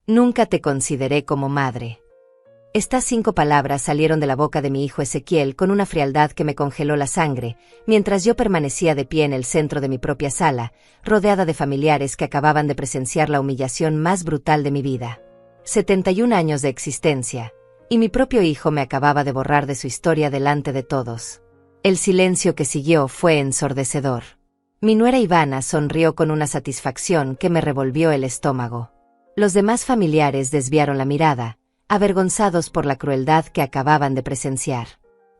Nunca te consideré como madre. Estas 5 palabras salieron de la boca de mi hijo Ezequiel con una frialdad que me congeló la sangre, mientras yo permanecía de pie en el centro de mi propia sala, rodeada de familiares que acababan de presenciar la humillación más brutal de mi vida. 71 años de existencia, y mi propio hijo me acababa de borrar de su historia delante de todos. El silencio que siguió fue ensordecedor. Mi nuera Ivana sonrió con una satisfacción que me revolvió el estómago. Los demás familiares desviaron la mirada, avergonzados por la crueldad que acababan de presenciar.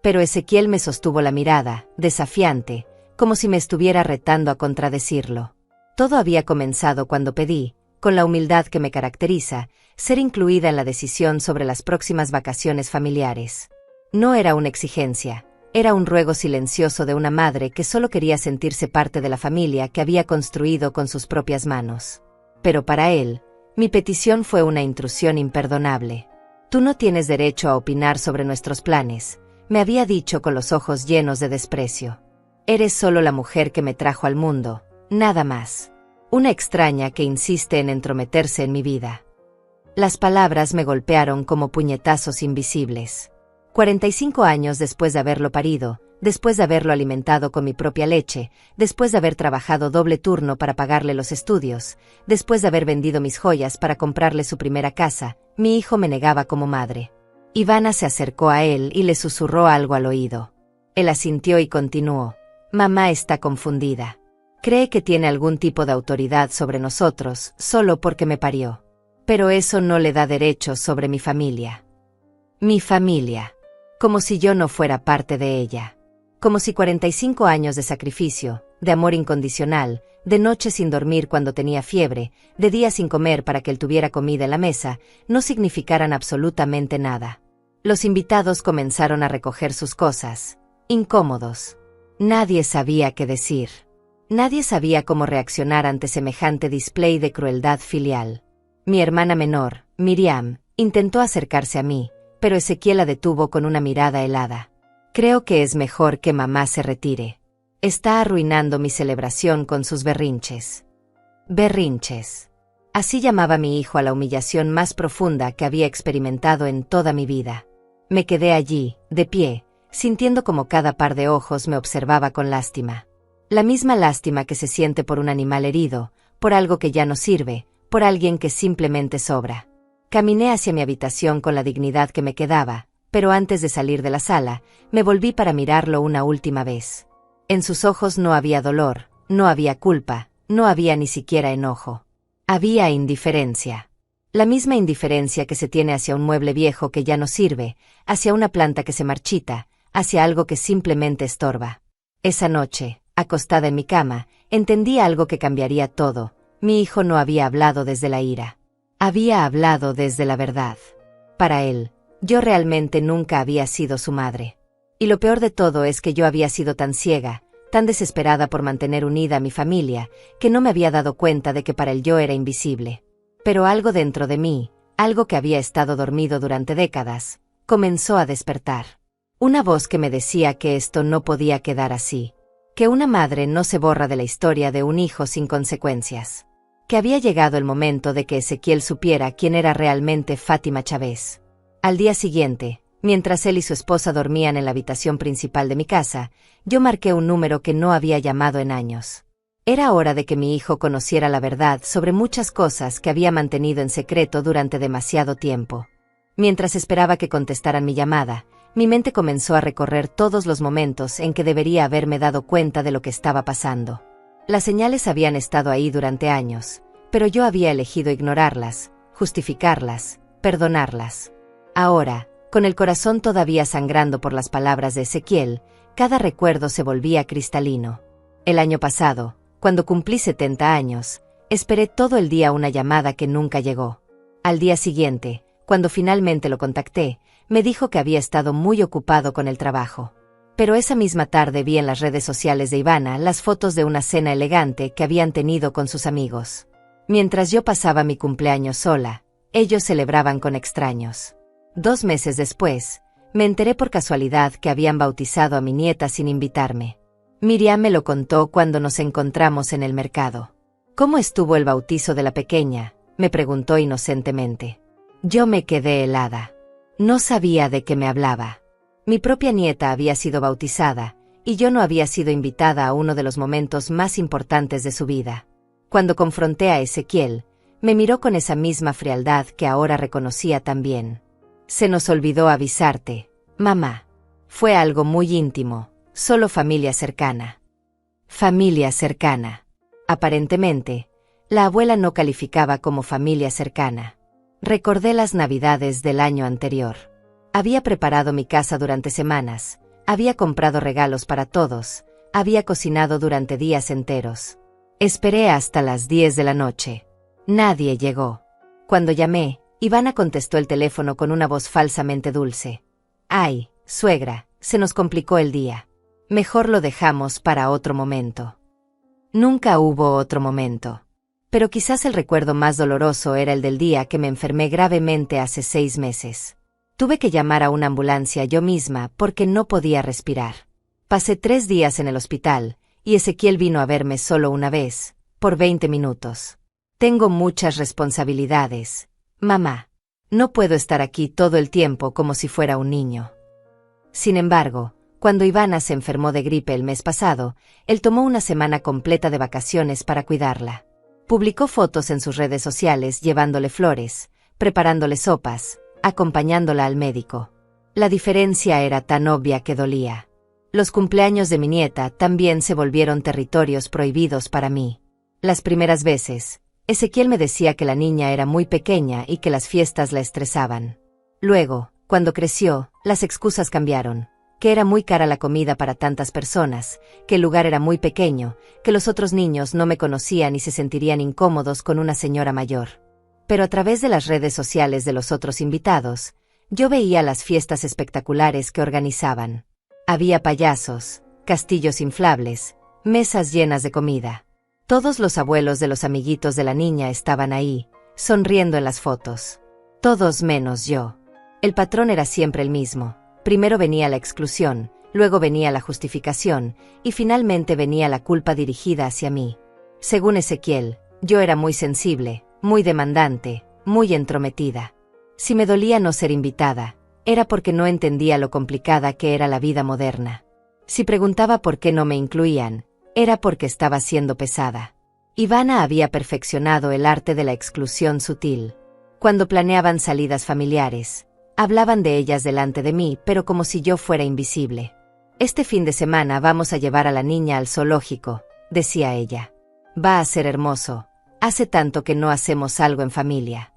Pero Ezequiel me sostuvo la mirada, desafiante, como si me estuviera retando a contradecirlo. Todo había comenzado cuando pedí, con la humildad que me caracteriza, ser incluida en la decisión sobre las próximas vacaciones familiares. No era una exigencia, era un ruego silencioso de una madre que solo quería sentirse parte de la familia que había construido con sus propias manos. Pero para él, mi petición fue una intrusión imperdonable. Tú no tienes derecho a opinar sobre nuestros planes, me había dicho con los ojos llenos de desprecio. Eres solo la mujer que me trajo al mundo, nada más. Una extraña que insiste en entrometerse en mi vida. Las palabras me golpearon como puñetazos invisibles. 45 años después de haberlo parido, después de haberlo alimentado con mi propia leche, después de haber trabajado doble turno para pagarle los estudios, después de haber vendido mis joyas para comprarle su primera casa, mi hijo me negaba como madre. Ivana se acercó a él y le susurró algo al oído. Él asintió y continuó. Mamá está confundida. Cree que tiene algún tipo de autoridad sobre nosotros, solo porque me parió. Pero eso no le da derechos sobre mi familia. Mi familia. Como si yo no fuera parte de ella. Como si 45 años de sacrificio, de amor incondicional, de noches sin dormir cuando tenía fiebre, de días sin comer para que él tuviera comida en la mesa, no significaran absolutamente nada. Los invitados comenzaron a recoger sus cosas, incómodos. Nadie sabía qué decir. Nadie sabía cómo reaccionar ante semejante display de crueldad filial. Mi hermana menor, Miriam, intentó acercarse a mí, pero Ezequiel la detuvo con una mirada helada. Creo que es mejor que mamá se retire. Está arruinando mi celebración con sus berrinches. Berrinches. Así llamaba mi hijo a la humillación más profunda que había experimentado en toda mi vida. Me quedé allí, de pie, sintiendo como cada par de ojos me observaba con lástima. La misma lástima que se siente por un animal herido, por algo que ya no sirve, por alguien que simplemente sobra. Caminé hacia mi habitación con la dignidad que me quedaba, pero antes de salir de la sala, me volví para mirarlo una última vez. En sus ojos no había dolor, no había culpa, no había ni siquiera enojo. Había indiferencia. La misma indiferencia que se tiene hacia un mueble viejo que ya no sirve, hacia una planta que se marchita, hacia algo que simplemente estorba. Esa noche, acostada en mi cama, entendí algo que cambiaría todo. Mi hijo no había hablado desde la ira. Había hablado desde la verdad. Para él, yo realmente nunca había sido su madre. Y lo peor de todo es que yo había sido tan ciega, tan desesperada por mantener unida a mi familia, que no me había dado cuenta de que para él yo era invisible. Pero algo dentro de mí, algo que había estado dormido durante décadas, comenzó a despertar. Una voz que me decía que esto no podía quedar así. Que una madre no se borra de la historia de un hijo sin consecuencias. Que había llegado el momento de que Ezequiel supiera quién era realmente Fátima Chávez. Al día siguiente, mientras él y su esposa dormían en la habitación principal de mi casa, yo marqué un número que no había llamado en años. Era hora de que mi hijo conociera la verdad sobre muchas cosas que había mantenido en secreto durante demasiado tiempo. Mientras esperaba que contestaran mi llamada, mi mente comenzó a recorrer todos los momentos en que debería haberme dado cuenta de lo que estaba pasando. Las señales habían estado ahí durante años, pero yo había elegido ignorarlas, justificarlas, perdonarlas. Ahora, con el corazón todavía sangrando por las palabras de Ezequiel, cada recuerdo se volvía cristalino. El año pasado, cuando cumplí 70 años, esperé todo el día una llamada que nunca llegó. Al día siguiente, cuando finalmente lo contacté, me dijo que había estado muy ocupado con el trabajo. Pero esa misma tarde vi en las redes sociales de Ivana las fotos de una cena elegante que habían tenido con sus amigos. Mientras yo pasaba mi cumpleaños sola, ellos celebraban con extraños. 2 meses después, me enteré por casualidad que habían bautizado a mi nieta sin invitarme. Miriam me lo contó cuando nos encontramos en el mercado. ¿Cómo estuvo el bautizo de la pequeña?, me preguntó inocentemente. Yo me quedé helada. No sabía de qué me hablaba. Mi propia nieta había sido bautizada, y yo no había sido invitada a uno de los momentos más importantes de su vida. Cuando confronté a Ezequiel, me miró con esa misma frialdad que ahora reconocía tan bien. Se nos olvidó avisarte, mamá. Fue algo muy íntimo, solo familia cercana. Familia cercana. Aparentemente, la abuela no calificaba como familia cercana. Recordé las Navidades del año anterior. Había preparado mi casa durante semanas, había comprado regalos para todos, había cocinado durante días enteros. Esperé hasta las 10 de la noche. Nadie llegó. Cuando llamé, Ivana contestó el teléfono con una voz falsamente dulce. Ay, suegra, se nos complicó el día. Mejor lo dejamos para otro momento. Nunca hubo otro momento. Pero quizás el recuerdo más doloroso era el del día que me enfermé gravemente hace 6 meses. Tuve que llamar a una ambulancia yo misma porque no podía respirar. Pasé 3 días en el hospital, y Ezequiel vino a verme solo una vez, por 20 minutos. Tengo muchas responsabilidades, mamá. No puedo estar aquí todo el tiempo como si fuera un niño. Sin embargo, cuando Ivana se enfermó de gripe el mes pasado, él tomó una semana completa de vacaciones para cuidarla. Publicó fotos en sus redes sociales llevándole flores, preparándole sopas, acompañándola al médico. La diferencia era tan obvia que dolía. Los cumpleaños de mi nieta también se volvieron territorios prohibidos para mí. Las primeras veces, Ezequiel me decía que la niña era muy pequeña y que las fiestas la estresaban. Luego, cuando creció, las excusas cambiaron. Que era muy cara la comida para tantas personas, que el lugar era muy pequeño, que los otros niños no me conocían y se sentirían incómodos con una señora mayor. Pero a través de las redes sociales de los otros invitados, yo veía las fiestas espectaculares que organizaban. Había payasos, castillos inflables, mesas llenas de comida. Todos los abuelos de los amiguitos de la niña estaban ahí, sonriendo en las fotos. Todos menos yo. El patrón era siempre el mismo. Primero venía la exclusión, luego venía la justificación, y finalmente venía la culpa dirigida hacia mí. Según Ezequiel, yo era muy sensible, muy demandante, muy entrometida. Si me dolía no ser invitada, era porque no entendía lo complicada que era la vida moderna. Si preguntaba por qué no me incluían, era porque estaba siendo pesada. Ivana había perfeccionado el arte de la exclusión sutil. Cuando planeaban salidas familiares, hablaban de ellas delante de mí, pero como si yo fuera invisible. Este fin de semana vamos a llevar a la niña al zoológico, decía ella. Va a ser hermoso. Hace tanto que no hacemos algo en familia.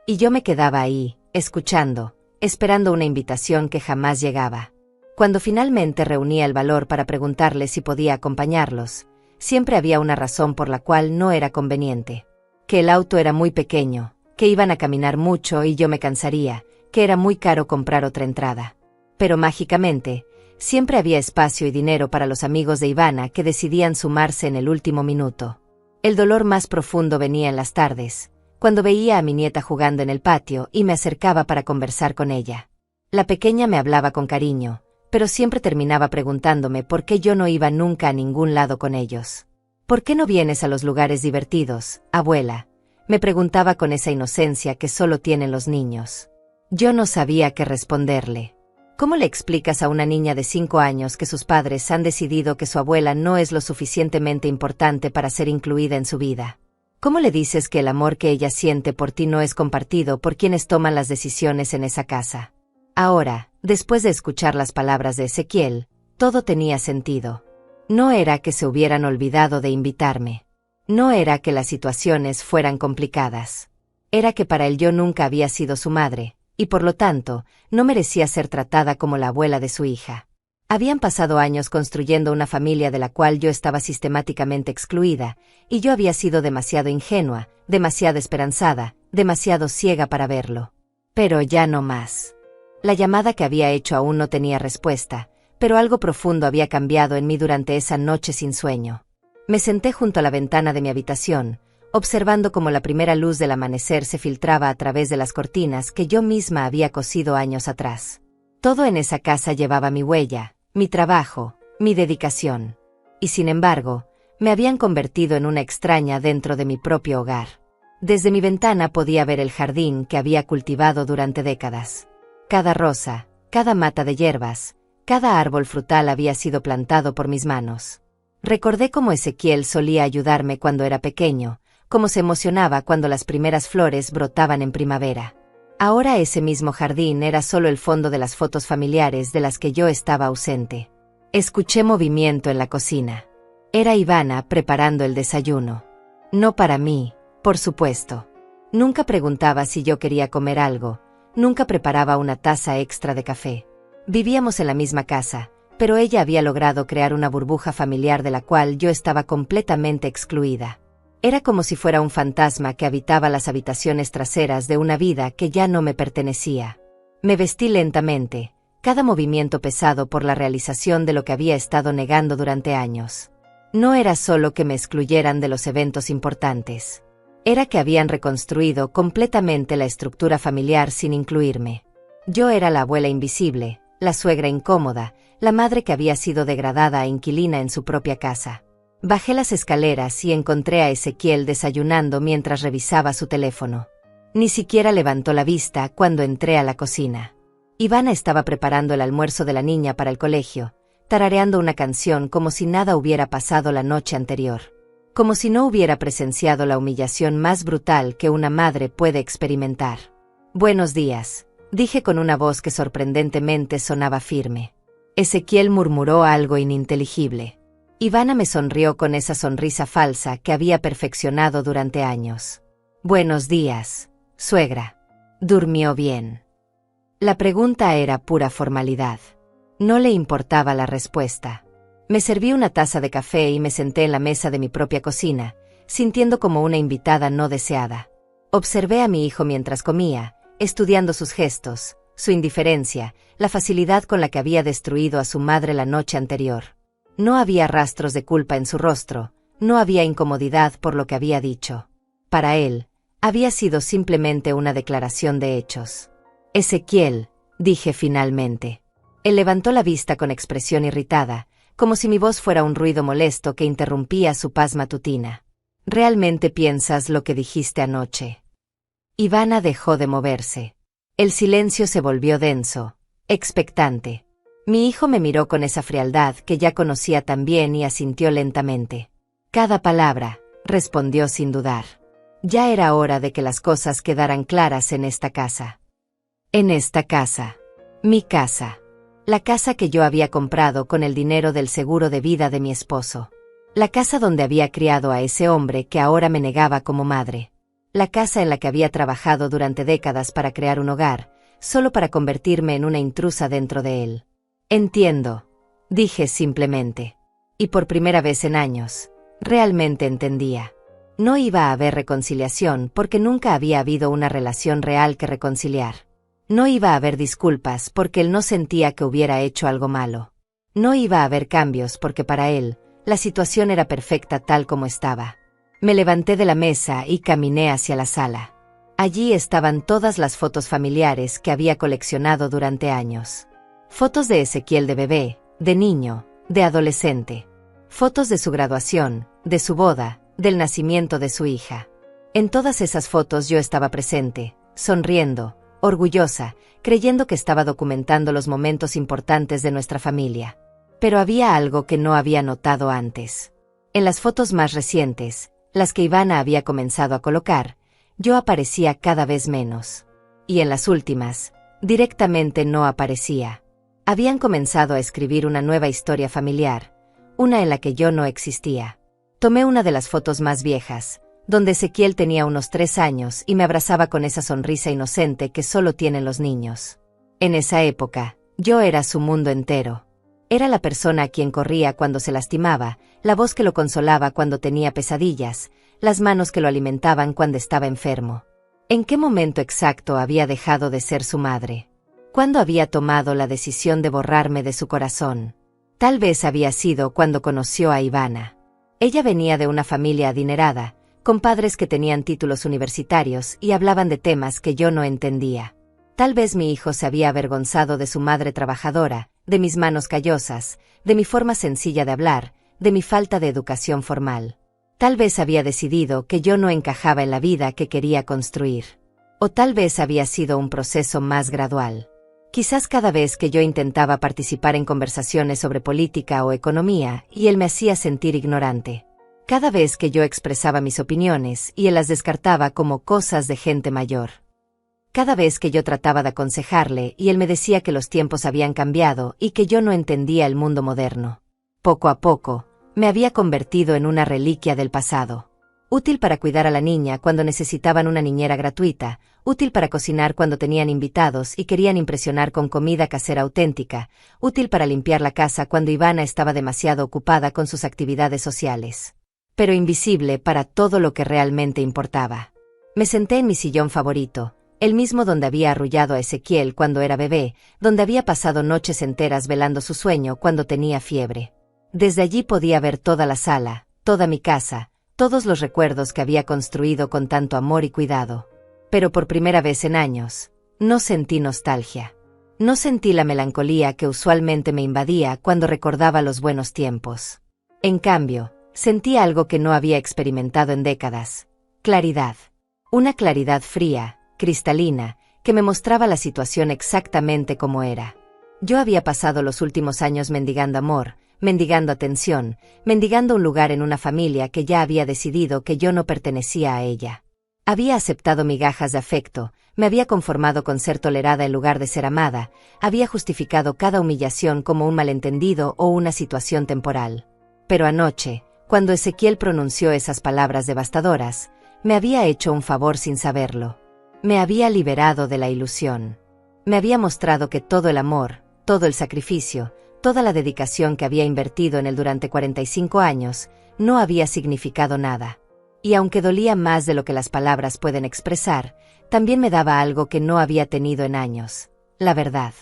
Y yo me quedaba ahí, escuchando, esperando una invitación que jamás llegaba. Cuando finalmente reunía el valor para preguntarle si podía acompañarlos, siempre había una razón por la cual no era conveniente. Que el auto era muy pequeño, que iban a caminar mucho y yo me cansaría, que era muy caro comprar otra entrada. Pero mágicamente, siempre había espacio y dinero para los amigos de Ivana que decidían sumarse en el último minuto. El dolor más profundo venía en las tardes, cuando veía a mi nieta jugando en el patio y me acercaba para conversar con ella. La pequeña me hablaba con cariño, pero siempre terminaba preguntándome por qué yo no iba nunca a ningún lado con ellos. ¿Por qué no vienes a los lugares divertidos, abuela?, me preguntaba con esa inocencia que solo tienen los niños. Yo no sabía qué responderle. ¿Cómo le explicas a una niña de 5 años que sus padres han decidido que su abuela no es lo suficientemente importante para ser incluida en su vida? ¿Cómo le dices que el amor que ella siente por ti no es compartido por quienes toman las decisiones en esa casa? Ahora, después de escuchar las palabras de Ezequiel, todo tenía sentido. No era que se hubieran olvidado de invitarme. No era que las situaciones fueran complicadas. Era que para él yo nunca había sido su madre, y por lo tanto, no merecía ser tratada como la abuela de su hija. Habían pasado años construyendo una familia de la cual yo estaba sistemáticamente excluida, y yo había sido demasiado ingenua, demasiado esperanzada, demasiado ciega para verlo. Pero ya no más. La llamada que había hecho aún no tenía respuesta, pero algo profundo había cambiado en mí durante esa noche sin sueño. Me senté junto a la ventana de mi habitación, observando cómo la primera luz del amanecer se filtraba a través de las cortinas que yo misma había cosido años atrás. Todo en esa casa llevaba mi huella, mi trabajo, mi dedicación. Y sin embargo, me habían convertido en una extraña dentro de mi propio hogar. Desde mi ventana podía ver el jardín que había cultivado durante décadas. Cada rosa, cada mata de hierbas, cada árbol frutal había sido plantado por mis manos. Recordé cómo Ezequiel solía ayudarme cuando era pequeño, cómo se emocionaba cuando las primeras flores brotaban en primavera. Ahora ese mismo jardín era solo el fondo de las fotos familiares de las que yo estaba ausente. Escuché movimiento en la cocina. Era Ivana preparando el desayuno. No para mí, por supuesto. Nunca preguntaba si yo quería comer algo, nunca preparaba una taza extra de café. Vivíamos en la misma casa, pero ella había logrado crear una burbuja familiar de la cual yo estaba completamente excluida. Era como si fuera un fantasma que habitaba las habitaciones traseras de una vida que ya no me pertenecía. Me vestí lentamente, cada movimiento pesado por la realización de lo que había estado negando durante años. No era solo que me excluyeran de los eventos importantes. Era que habían reconstruido completamente la estructura familiar sin incluirme. Yo era la abuela invisible, la suegra incómoda, la madre que había sido degradada a inquilina en su propia casa. Bajé las escaleras y encontré a Ezequiel desayunando mientras revisaba su teléfono. Ni siquiera levantó la vista cuando entré a la cocina. Ivana estaba preparando el almuerzo de la niña para el colegio, tarareando una canción como si nada hubiera pasado la noche anterior. Como si no hubiera presenciado la humillación más brutal que una madre puede experimentar. «Buenos días», dije con una voz que sorprendentemente sonaba firme. Ezequiel murmuró algo ininteligible. Ivana me sonrió con esa sonrisa falsa que había perfeccionado durante años. «Buenos días, suegra. ¿Durmió bien?». La pregunta era pura formalidad. No le importaba la respuesta. Me serví una taza de café y me senté en la mesa de mi propia cocina, sintiendo como una invitada no deseada. Observé a mi hijo mientras comía, estudiando sus gestos, su indiferencia, la facilidad con la que había destruido a su madre la noche anterior. No había rastros de culpa en su rostro, no había incomodidad por lo que había dicho. Para él, había sido simplemente una declaración de hechos. «Ezequiel», dije finalmente. Él levantó la vista con expresión irritada, como si mi voz fuera un ruido molesto que interrumpía su paz matutina. «¿Realmente piensas lo que dijiste anoche?». Ivana dejó de moverse. El silencio se volvió denso, expectante. Mi hijo me miró con esa frialdad que ya conocía tan bien y asintió lentamente. «Cada palabra», respondió sin dudar. Ya era hora de que las cosas quedaran claras en esta casa. En esta casa. Mi casa. La casa que yo había comprado con el dinero del seguro de vida de mi esposo. La casa donde había criado a ese hombre que ahora me negaba como madre. La casa en la que había trabajado durante décadas para crear un hogar, solo para convertirme en una intrusa dentro de él. «Entiendo», dije simplemente. Y por primera vez en años, realmente entendía. No iba a haber reconciliación porque nunca había habido una relación real que reconciliar. No iba a haber disculpas porque él no sentía que hubiera hecho algo malo. No iba a haber cambios porque para él, la situación era perfecta tal como estaba. Me levanté de la mesa y caminé hacia la sala. Allí estaban todas las fotos familiares que había coleccionado durante años. Fotos de Ezequiel de bebé, de niño, de adolescente. Fotos de su graduación, de su boda, del nacimiento de su hija. En todas esas fotos yo estaba presente, sonriendo, orgullosa, creyendo que estaba documentando los momentos importantes de nuestra familia. Pero había algo que no había notado antes. En las fotos más recientes, las que Ivana había comenzado a colocar, yo aparecía cada vez menos. Y en las últimas, directamente no aparecía. Habían comenzado a escribir una nueva historia familiar, una en la que yo no existía. Tomé una de las fotos más viejas, donde Ezequiel tenía unos 3 años y me abrazaba con esa sonrisa inocente que solo tienen los niños. En esa época, yo era su mundo entero. Era la persona a quien corría cuando se lastimaba, la voz que lo consolaba cuando tenía pesadillas, las manos que lo alimentaban cuando estaba enfermo. ¿En qué momento exacto había dejado de ser su madre? ¿Cuándo había tomado la decisión de borrarme de su corazón? Tal vez había sido cuando conoció a Ivana. Ella venía de una familia adinerada, con padres que tenían títulos universitarios y hablaban de temas que yo no entendía. Tal vez mi hijo se había avergonzado de su madre trabajadora, de mis manos callosas, de mi forma sencilla de hablar, de mi falta de educación formal. Tal vez había decidido que yo no encajaba en la vida que quería construir. O tal vez había sido un proceso más gradual. Quizás cada vez que yo intentaba participar en conversaciones sobre política o economía, y él me hacía sentir ignorante. Cada vez que yo expresaba mis opiniones, y él las descartaba como cosas de gente mayor. Cada vez que yo trataba de aconsejarle, y él me decía que los tiempos habían cambiado y que yo no entendía el mundo moderno. Poco a poco, me había convertido en una reliquia del pasado. Útil para cuidar a la niña cuando necesitaban una niñera gratuita, útil para cocinar cuando tenían invitados y querían impresionar con comida casera auténtica, útil para limpiar la casa cuando Ivana estaba demasiado ocupada con sus actividades sociales. Pero invisible para todo lo que realmente importaba. Me senté en mi sillón favorito, el mismo donde había arrullado a Ezequiel cuando era bebé, donde había pasado noches enteras velando su sueño cuando tenía fiebre. Desde allí podía ver toda la sala, toda mi casa, todos los recuerdos que había construido con tanto amor y cuidado. Pero por primera vez en años, no sentí nostalgia. No sentí la melancolía que usualmente me invadía cuando recordaba los buenos tiempos. En cambio, sentí algo que no había experimentado en décadas. Claridad. Una claridad fría, cristalina, que me mostraba la situación exactamente como era. Yo había pasado los últimos años mendigando amor, mendigando atención, mendigando un lugar en una familia que ya había decidido que yo no pertenecía a ella. Había aceptado migajas de afecto, me había conformado con ser tolerada en lugar de ser amada, había justificado cada humillación como un malentendido o una situación temporal. Pero anoche, cuando Ezequiel pronunció esas palabras devastadoras, me había hecho un favor sin saberlo. Me había liberado de la ilusión. Me había mostrado que todo el amor, todo el sacrificio, toda la dedicación que había invertido en él durante 45 años, no había significado nada. Y aunque dolía más de lo que las palabras pueden expresar, también me daba algo que no había tenido en años: la verdad.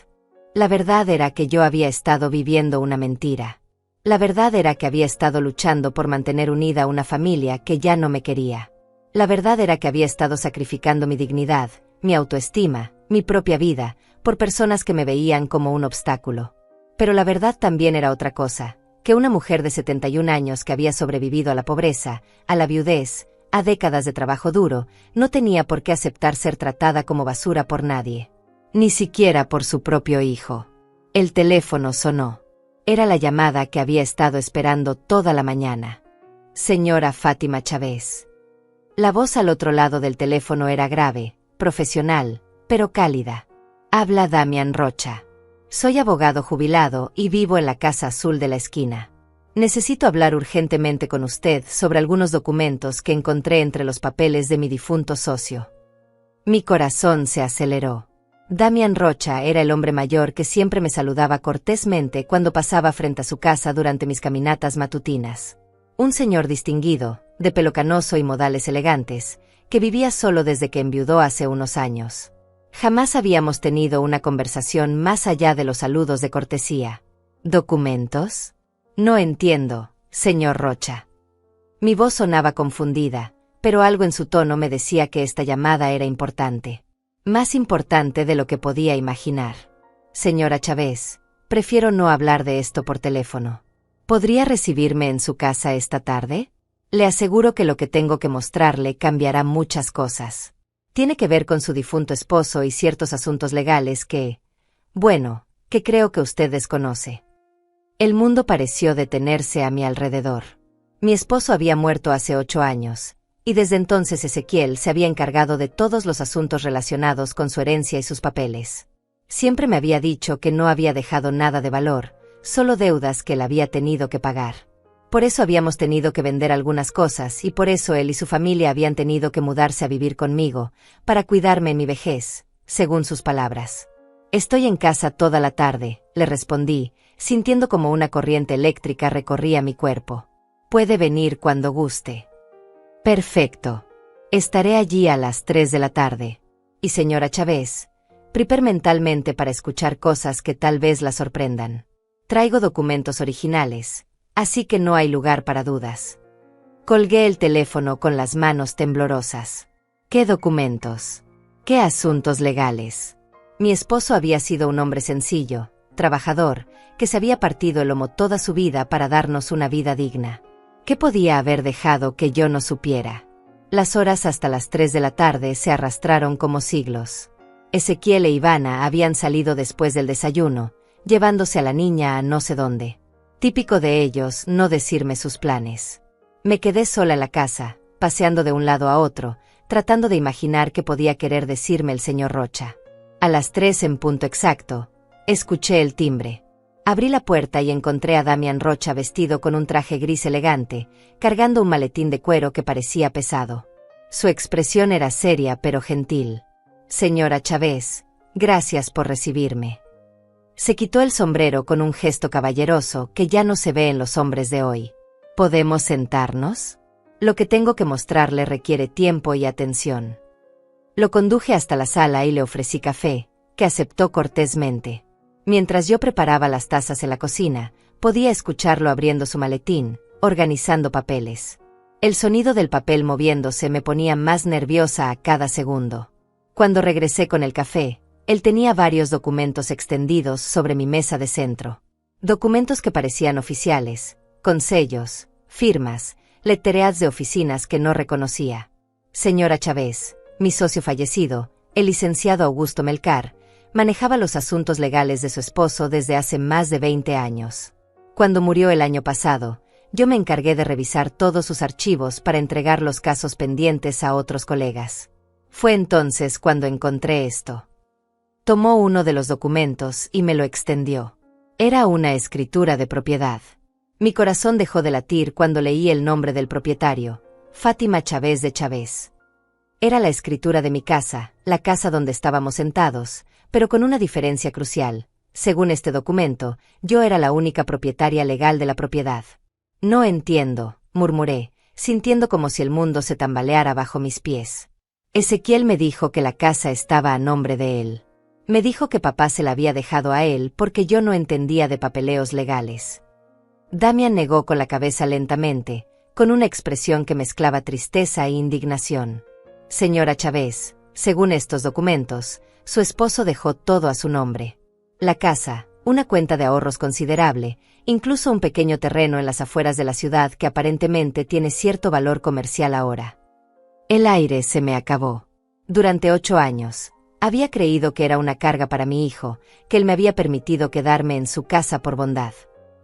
La verdad era que yo había estado viviendo una mentira. La verdad era que había estado luchando por mantener unida una familia que ya no me quería. La verdad era que había estado sacrificando mi dignidad, mi autoestima, mi propia vida, por personas que me veían como un obstáculo. Pero la verdad también era otra cosa, que una mujer de 71 años que había sobrevivido a la pobreza, a la viudez, a décadas de trabajo duro, no tenía por qué aceptar ser tratada como basura por nadie. Ni siquiera por su propio hijo. El teléfono sonó. Era la llamada que había estado esperando toda la mañana. Señora Fátima Chávez. La voz al otro lado del teléfono era grave, profesional, pero cálida. Habla Damián Rocha. Soy abogado jubilado y vivo en la Casa Azul de la esquina. Necesito hablar urgentemente con usted sobre algunos documentos que encontré entre los papeles de mi difunto socio. Mi corazón se aceleró. Damián Rocha era el hombre mayor que siempre me saludaba cortésmente cuando pasaba frente a su casa durante mis caminatas matutinas. Un señor distinguido, de pelo canoso y modales elegantes, que vivía solo desde que enviudó hace unos años. Jamás habíamos tenido una conversación más allá de los saludos de cortesía. ¿Documentos? No entiendo, señor Rocha. Mi voz sonaba confundida, pero algo en su tono me decía que esta llamada era importante. Más importante de lo que podía imaginar. Señora Chávez, prefiero no hablar de esto por teléfono. ¿Podría recibirme en su casa esta tarde? Le aseguro que lo que tengo que mostrarle cambiará muchas cosas. Tiene que ver con su difunto esposo y ciertos asuntos legales que creo que usted desconoce. El mundo pareció detenerse a mi alrededor. Mi esposo había muerto hace 8 años, y desde entonces Ezequiel se había encargado de todos los asuntos relacionados con su herencia y sus papeles. Siempre me había dicho que no había dejado nada de valor, solo deudas que él había tenido que pagar. Por eso habíamos tenido que vender algunas cosas y por eso él y su familia habían tenido que mudarse a vivir conmigo, para cuidarme en mi vejez, según sus palabras. Estoy en casa toda la tarde, le respondí, sintiendo como una corriente eléctrica recorría mi cuerpo. Puede venir cuando guste. Perfecto. Estaré allí a las 3 de la tarde. Y señora Chávez, prepare mentalmente para escuchar cosas que tal vez la sorprendan. Traigo documentos originales, así que no hay lugar para dudas. Colgué el teléfono con las manos temblorosas. ¿Qué documentos? ¿Qué asuntos legales? Mi esposo había sido un hombre sencillo, trabajador, que se había partido el lomo toda su vida para darnos una vida digna. ¿Qué podía haber dejado que yo no supiera? Las horas hasta las 3 de la tarde se arrastraron como siglos. Ezequiel e Ivana habían salido después del desayuno, llevándose a la niña a no sé dónde. Típico de ellos no decirme sus planes. Me quedé sola en la casa, paseando de un lado a otro, tratando de imaginar qué podía querer decirme el señor Rocha. A las 3 en punto exacto, escuché el timbre. Abrí la puerta y encontré a Damián Rocha vestido con un traje gris elegante, cargando un maletín de cuero que parecía pesado. Su expresión era seria pero gentil. «Señora Chávez, gracias por recibirme». Se quitó el sombrero con un gesto caballeroso que ya no se ve en los hombres de hoy. ¿Podemos sentarnos? Lo que tengo que mostrarle requiere tiempo y atención. Lo conduje hasta la sala y le ofrecí café, que aceptó cortésmente. Mientras yo preparaba las tazas en la cocina, podía escucharlo abriendo su maletín, organizando papeles. El sonido del papel moviéndose me ponía más nerviosa a cada segundo. Cuando regresé con el café, él tenía varios documentos extendidos sobre mi mesa de centro. Documentos que parecían oficiales, con sellos, firmas, lettereads de oficinas que no reconocía. Señora Chávez, mi socio fallecido, el licenciado Augusto Melcar, manejaba los asuntos legales de su esposo desde hace más de 20 años. Cuando murió el año pasado, yo me encargué de revisar todos sus archivos para entregar los casos pendientes a otros colegas. Fue entonces cuando encontré esto. Tomó uno de los documentos y me lo extendió. Era una escritura de propiedad. Mi corazón dejó de latir cuando leí el nombre del propietario, Fátima Chávez de Chávez. Era la escritura de mi casa, la casa donde estábamos sentados, pero con una diferencia crucial. Según este documento, yo era la única propietaria legal de la propiedad. No entiendo, murmuré, sintiendo como si el mundo se tambaleara bajo mis pies. Ezequiel me dijo que la casa estaba a nombre de él. Me dijo que papá se la había dejado a él porque yo no entendía de papeleos legales. Damián negó con la cabeza lentamente, con una expresión que mezclaba tristeza e indignación. Señora Chávez, según estos documentos, su esposo dejó todo a su nombre. La casa, una cuenta de ahorros considerable, incluso un pequeño terreno en las afueras de la ciudad que aparentemente tiene cierto valor comercial ahora. El aire se me acabó. Durante 8 años, había creído que era una carga para mi hijo, que él me había permitido quedarme en su casa por bondad.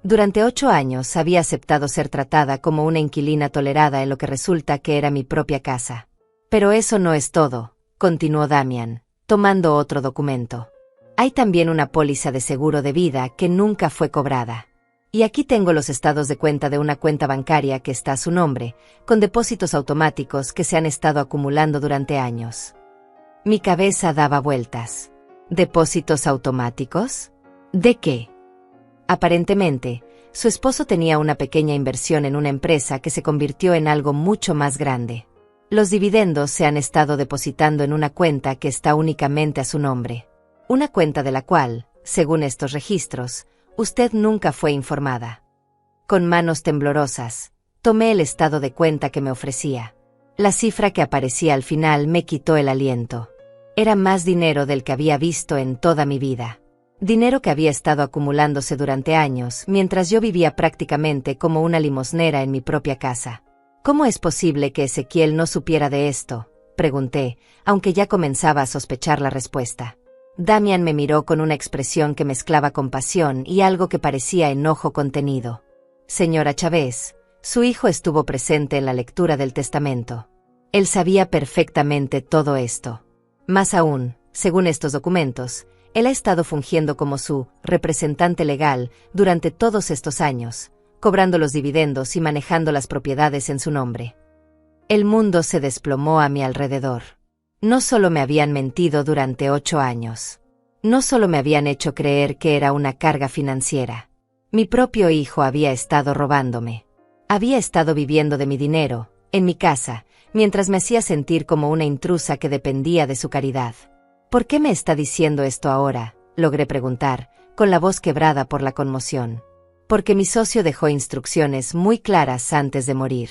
Durante 8 años había aceptado ser tratada como una inquilina tolerada en lo que resulta que era mi propia casa. Pero eso no es todo, continuó Damián, tomando otro documento. Hay también una póliza de seguro de vida que nunca fue cobrada. Y aquí tengo los estados de cuenta de una cuenta bancaria que está a su nombre, con depósitos automáticos que se han estado acumulando durante años. Mi cabeza daba vueltas. ¿Depósitos automáticos? ¿De qué? Aparentemente, su esposo tenía una pequeña inversión en una empresa que se convirtió en algo mucho más grande. Los dividendos se han estado depositando en una cuenta que está únicamente a su nombre. Una cuenta de la cual, según estos registros, usted nunca fue informada. Con manos temblorosas, tomé el estado de cuenta que me ofrecía. La cifra que aparecía al final me quitó el aliento. Era más dinero del que había visto en toda mi vida. Dinero que había estado acumulándose durante años mientras yo vivía prácticamente como una limosnera en mi propia casa. ¿Cómo es posible que Ezequiel no supiera de esto?, pregunté, aunque ya comenzaba a sospechar la respuesta. Damián me miró con una expresión que mezclaba compasión y algo que parecía enojo contenido. Señora Chávez, su hijo estuvo presente en la lectura del testamento. Él sabía perfectamente todo esto. Más aún, según estos documentos, él ha estado fungiendo como su representante legal durante todos estos años, cobrando los dividendos y manejando las propiedades en su nombre. El mundo se desplomó a mi alrededor. No solo me habían mentido durante 8 años. No solo me habían hecho creer que era una carga financiera. Mi propio hijo había estado robándome. Había estado viviendo de mi dinero, en mi casa, mientras me hacía sentir como una intrusa que dependía de su caridad. ¿Por qué me está diciendo esto ahora?, logré preguntar, con la voz quebrada por la conmoción. Porque mi socio dejó instrucciones muy claras antes de morir.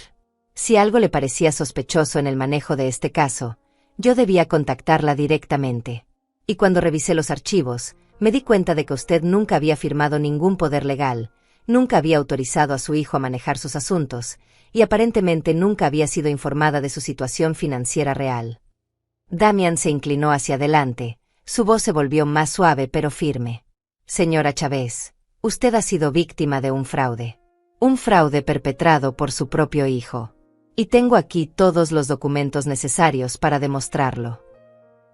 Si algo le parecía sospechoso en el manejo de este caso, yo debía contactarla directamente. Y cuando revisé los archivos, me di cuenta de que usted nunca había firmado ningún poder legal, nunca había autorizado a su hijo a manejar sus asuntos, y aparentemente nunca había sido informada de su situación financiera real. Damian se inclinó hacia adelante, su voz se volvió más suave pero firme. Señora Chávez, usted ha sido víctima de un fraude. Un fraude perpetrado por su propio hijo. Y tengo aquí todos los documentos necesarios para demostrarlo.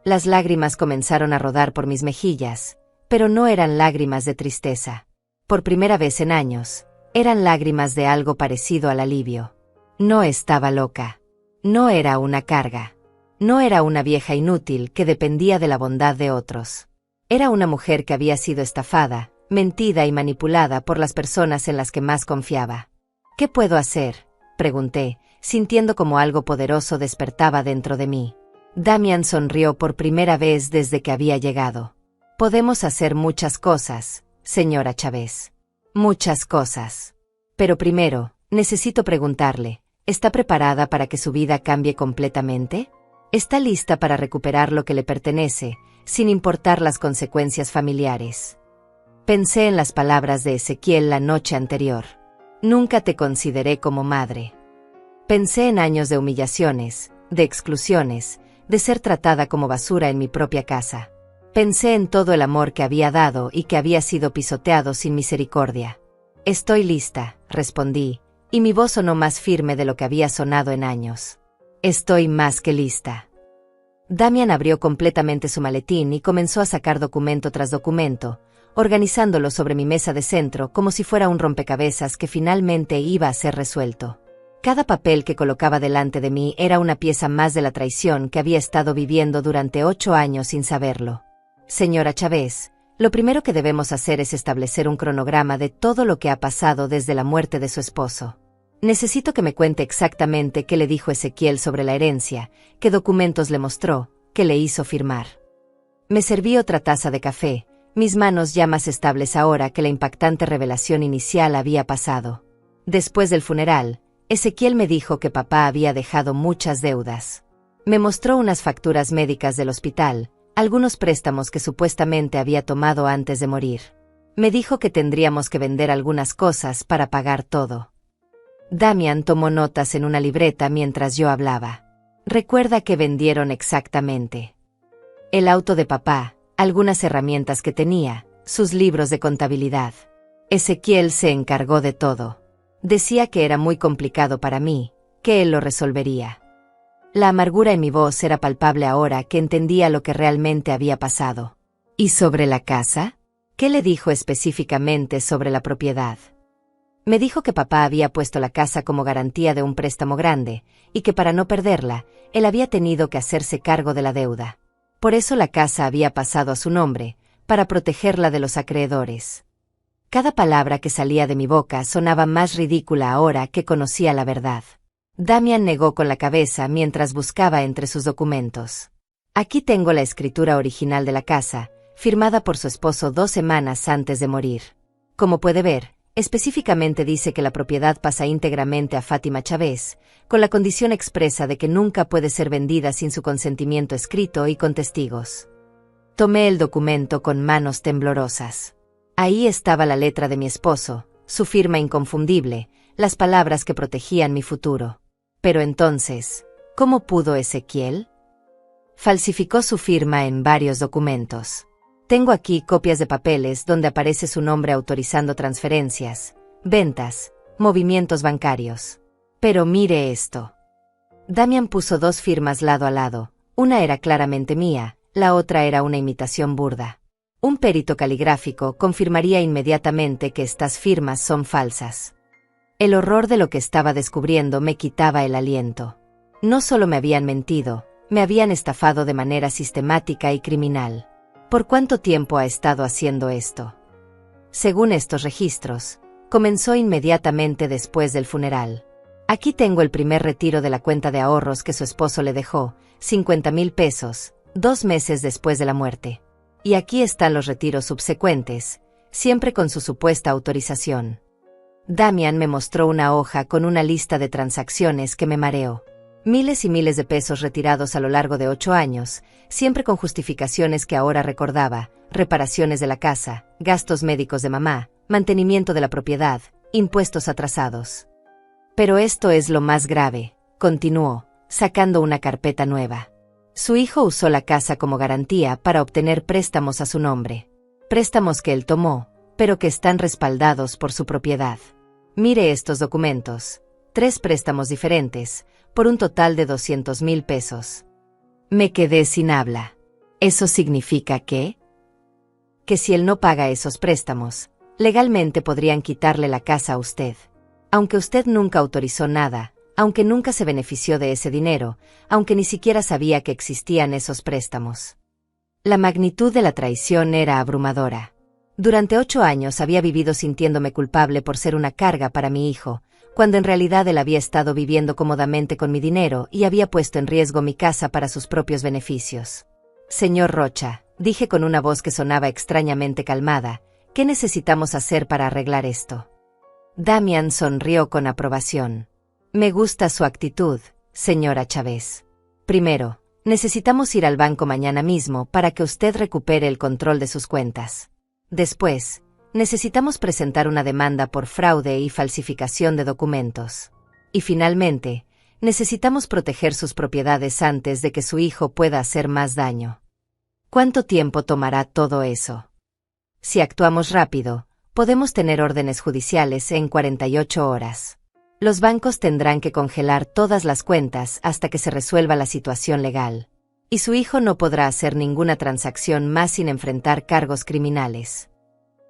Las lágrimas comenzaron a rodar por mis mejillas, pero no eran lágrimas de tristeza. Por primera vez en años, eran lágrimas de algo parecido al alivio. No estaba loca. No era una carga. No era una vieja inútil que dependía de la bondad de otros. Era una mujer que había sido estafada, mentida y manipulada por las personas en las que más confiaba. ¿Qué puedo hacer?, pregunté, sintiendo como algo poderoso despertaba dentro de mí. Damian sonrió por primera vez desde que había llegado. Podemos hacer muchas cosas, señora Chávez. Muchas cosas. Pero primero, necesito preguntarle, ¿está preparada para que su vida cambie completamente? ¿Está lista para recuperar lo que le pertenece, sin importar las consecuencias familiares? Pensé en las palabras de Ezequiel la noche anterior. Nunca te consideré como madre. Pensé en años de humillaciones, de exclusiones, de ser tratada como basura en mi propia casa. Pensé en todo el amor que había dado y que había sido pisoteado sin misericordia. Estoy lista, respondí, y mi voz sonó más firme de lo que había sonado en años. Estoy más que lista. Damian abrió completamente su maletín y comenzó a sacar documento tras documento, organizándolo sobre mi mesa de centro como si fuera un rompecabezas que finalmente iba a ser resuelto. Cada papel que colocaba delante de mí era una pieza más de la traición que había estado viviendo durante 8 años sin saberlo. Señora Chávez, lo primero que debemos hacer es establecer un cronograma de todo lo que ha pasado desde la muerte de su esposo. Necesito que me cuente exactamente qué le dijo Ezequiel sobre la herencia, qué documentos le mostró, qué le hizo firmar. Me serví otra taza de café, mis manos ya más estables ahora que la impactante revelación inicial había pasado. Después del funeral, Ezequiel me dijo que papá había dejado muchas deudas. Me mostró unas facturas médicas del hospital, algunos préstamos que supuestamente había tomado antes de morir. Me dijo que tendríamos que vender algunas cosas para pagar todo. Damian tomó notas en una libreta mientras yo hablaba. Recuerda que vendieron exactamente. El auto de papá, algunas herramientas que tenía, sus libros de contabilidad. Ezequiel se encargó de todo. Decía que era muy complicado para mí, que él lo resolvería. La amargura en mi voz era palpable ahora que entendía lo que realmente había pasado. ¿Y sobre la casa? ¿Qué le dijo específicamente sobre la propiedad? Me dijo que papá había puesto la casa como garantía de un préstamo grande, y que para no perderla, él había tenido que hacerse cargo de la deuda. Por eso la casa había pasado a su nombre, para protegerla de los acreedores. Cada palabra que salía de mi boca sonaba más ridícula ahora que conocía la verdad. Damian negó con la cabeza mientras buscaba entre sus documentos. Aquí tengo la escritura original de la casa, firmada por su esposo 2 semanas antes de morir. Como puede ver, específicamente dice que la propiedad pasa íntegramente a Fátima Chávez, con la condición expresa de que nunca puede ser vendida sin su consentimiento escrito y con testigos. Tomé el documento con manos temblorosas. Ahí estaba la letra de mi esposo, su firma inconfundible, las palabras que protegían mi futuro. Pero entonces, ¿cómo pudo Ezequiel? Falsificó su firma en varios documentos. Tengo aquí copias de papeles donde aparece su nombre autorizando transferencias, ventas, movimientos bancarios. Pero mire esto. Damian puso 2 firmas lado a lado, una era claramente mía, la otra era una imitación burda. Un perito caligráfico confirmaría inmediatamente que estas firmas son falsas. El horror de lo que estaba descubriendo me quitaba el aliento. No solo me habían mentido, me habían estafado de manera sistemática y criminal. ¿Por cuánto tiempo ha estado haciendo esto? Según estos registros, comenzó inmediatamente después del funeral. Aquí tengo el primer retiro de la cuenta de ahorros que su esposo le dejó, 50,000 pesos, 2 meses después de la muerte. Y aquí están los retiros subsecuentes, siempre con su supuesta autorización. Damian me mostró una hoja con una lista de transacciones que me mareó. Miles y miles de pesos retirados a lo largo de 8 años, siempre con justificaciones que ahora recordaba, reparaciones de la casa, gastos médicos de mamá, mantenimiento de la propiedad, impuestos atrasados. Pero esto es lo más grave, continuó, sacando una carpeta nueva. Su hijo usó la casa como garantía para obtener préstamos a su nombre. Préstamos que él tomó, pero que están respaldados por su propiedad. Mire estos documentos. 3 préstamos diferentes, por un total de 200,000 pesos. Me quedé sin habla. ¿Eso significa qué? Que si él no paga esos préstamos, legalmente podrían quitarle la casa a usted. Aunque usted nunca autorizó nada, aunque nunca se benefició de ese dinero, aunque ni siquiera sabía que existían esos préstamos. La magnitud de la traición era abrumadora. Durante 8 años había vivido sintiéndome culpable por ser una carga para mi hijo, cuando en realidad él había estado viviendo cómodamente con mi dinero y había puesto en riesgo mi casa para sus propios beneficios. Señor Rocha, dije con una voz que sonaba extrañamente calmada, ¿qué necesitamos hacer para arreglar esto? Damián sonrió con aprobación. Me gusta su actitud, señora Chávez. Primero, necesitamos ir al banco mañana mismo para que usted recupere el control de sus cuentas. Después, necesitamos presentar una demanda por fraude y falsificación de documentos. Y finalmente, necesitamos proteger sus propiedades antes de que su hijo pueda hacer más daño. ¿Cuánto tiempo tomará todo eso? Si actuamos rápido, podemos tener órdenes judiciales en 48 horas. Los bancos tendrán que congelar todas las cuentas hasta que se resuelva la situación legal. Y su hijo no podrá hacer ninguna transacción más sin enfrentar cargos criminales.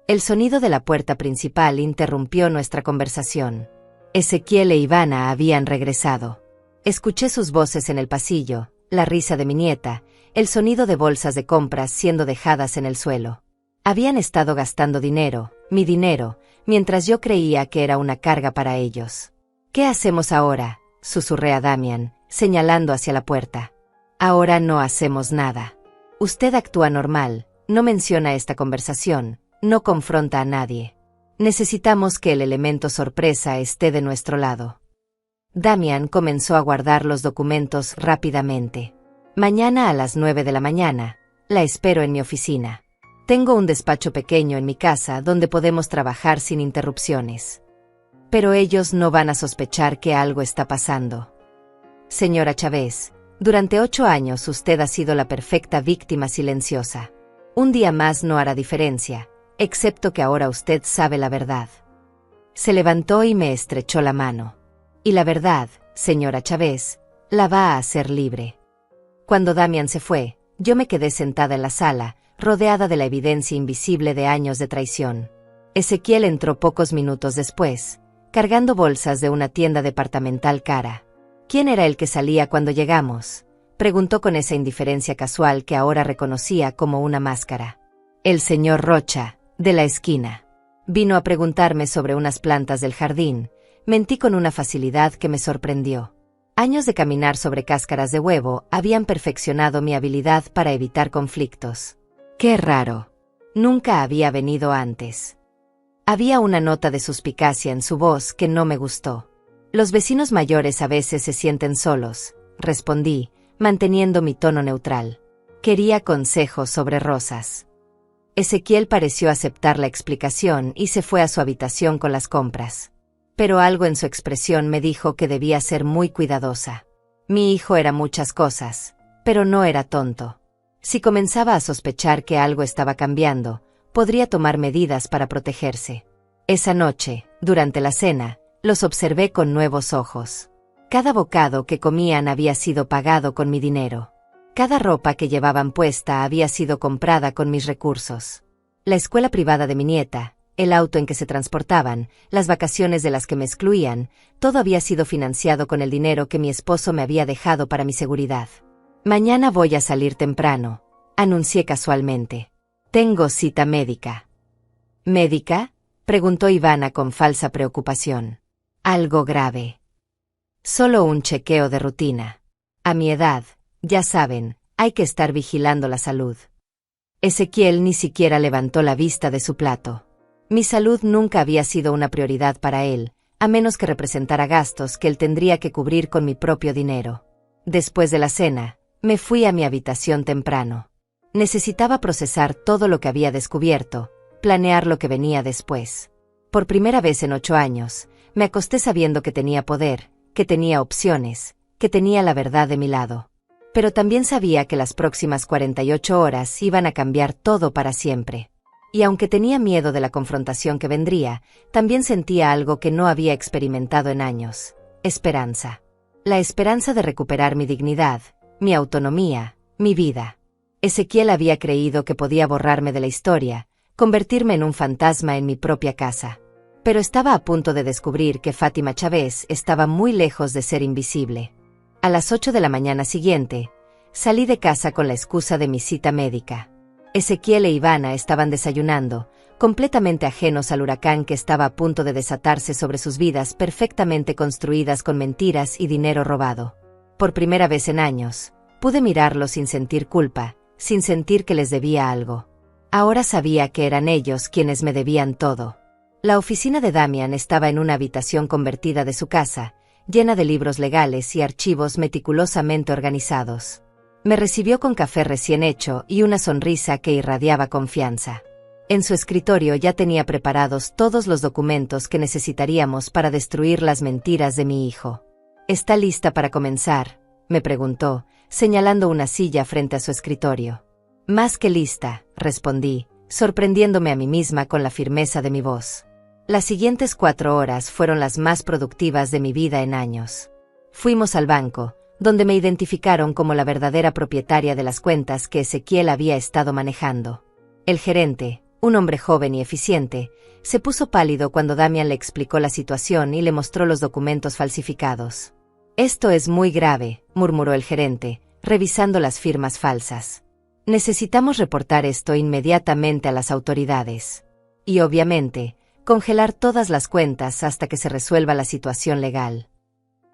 El sonido de la puerta principal interrumpió nuestra conversación. Ezequiel e Ivana habían regresado. Escuché sus voces en el pasillo, la risa de mi nieta, el sonido de bolsas de compras siendo dejadas en el suelo. Habían estado gastando dinero, mi dinero, mientras yo creía que era una carga para ellos. ¿Qué hacemos ahora?, susurré a Damián, señalando hacia la puerta. Ahora no hacemos nada. Usted actúa normal, no menciona esta conversación, no confronta a nadie. Necesitamos que el elemento sorpresa esté de nuestro lado. Damián comenzó a guardar los documentos rápidamente. Mañana a las 9 de la mañana, la espero en mi oficina. Tengo un despacho pequeño en mi casa donde podemos trabajar sin interrupciones. Pero ellos no van a sospechar que algo está pasando. Señora Chávez, durante 8 años usted ha sido la perfecta víctima silenciosa. Un día más no hará diferencia, excepto que ahora usted sabe la verdad. Se levantó y me estrechó la mano. Y la verdad, señora Chávez, la va a hacer libre. Cuando Damián se fue, yo me quedé sentada en la sala, rodeada de la evidencia invisible de años de traición. Ezequiel entró pocos minutos después, cargando bolsas de una tienda departamental cara. ¿Quién era el que salía cuando llegamos?, preguntó con esa indiferencia casual que ahora reconocía como una máscara. El señor Rocha, de la esquina. Vino a preguntarme sobre unas plantas del jardín. Mentí con una facilidad que me sorprendió. Años de caminar sobre cáscaras de huevo habían perfeccionado mi habilidad para evitar conflictos. ¡Qué raro! Nunca había venido antes. Había una nota de suspicacia en su voz que no me gustó. Los vecinos mayores a veces se sienten solos, respondí, manteniendo mi tono neutral. Quería consejos sobre rosas. Ezequiel pareció aceptar la explicación y se fue a su habitación con las compras. Pero algo en su expresión me dijo que debía ser muy cuidadosa. Mi hijo era muchas cosas, pero no era tonto. Si comenzaba a sospechar que algo estaba cambiando, podría tomar medidas para protegerse. Esa noche, durante la cena, los observé con nuevos ojos. Cada bocado que comían había sido pagado con mi dinero. Cada ropa que llevaban puesta había sido comprada con mis recursos. La escuela privada de mi nieta, el auto en que se transportaban, las vacaciones de las que me excluían, todo había sido financiado con el dinero que mi esposo me había dejado para mi seguridad. Mañana voy a salir temprano, anuncié casualmente. Tengo cita médica. ¿Médica?, preguntó Ivana con falsa preocupación. Algo grave. Solo un chequeo de rutina. A mi edad, ya saben, hay que estar vigilando la salud. Ezequiel ni siquiera levantó la vista de su plato. Mi salud nunca había sido una prioridad para él, a menos que representara gastos que él tendría que cubrir con mi propio dinero. Después de la cena, me fui a mi habitación temprano. Necesitaba procesar todo lo que había descubierto, planear lo que venía después. Por primera vez en 8 años, me acosté sabiendo que tenía poder, que tenía opciones, que tenía la verdad de mi lado. Pero también sabía que las próximas 48 horas iban a cambiar todo para siempre. Y aunque tenía miedo de la confrontación que vendría, también sentía algo que no había experimentado en años: esperanza. La esperanza de recuperar mi dignidad, mi autonomía, mi vida. Ezequiel había creído que podía borrarme de la historia, convertirme en un fantasma en mi propia casa. Pero estaba a punto de descubrir que Fátima Chávez estaba muy lejos de ser invisible. A las 8 de la mañana siguiente, salí de casa con la excusa de mi cita médica. Ezequiel e Ivana estaban desayunando, completamente ajenos al huracán que estaba a punto de desatarse sobre sus vidas perfectamente construidas con mentiras y dinero robado. Por primera vez en años, pude mirarlos sin sentir culpa, sin sentir que les debía algo. Ahora sabía que eran ellos quienes me debían todo. La oficina de Damian estaba en una habitación convertida de su casa, llena de libros legales y archivos meticulosamente organizados. Me recibió con café recién hecho y una sonrisa que irradiaba confianza. En su escritorio ya tenía preparados todos los documentos que necesitaríamos para destruir las mentiras de mi hijo. ¿Está lista para comenzar?, me preguntó, señalando una silla frente a su escritorio. Más que lista, respondí, sorprendiéndome a mí misma con la firmeza de mi voz. Las siguientes 4 horas fueron las más productivas de mi vida en años. Fuimos al banco, donde me identificaron como la verdadera propietaria de las cuentas que Ezequiel había estado manejando. El gerente, un hombre joven y eficiente, se puso pálido cuando Damian le explicó la situación y le mostró los documentos falsificados. «Esto es muy grave», murmuró el gerente, revisando las firmas falsas. «Necesitamos reportar esto inmediatamente a las autoridades. Y obviamente, congelar todas las cuentas hasta que se resuelva la situación legal».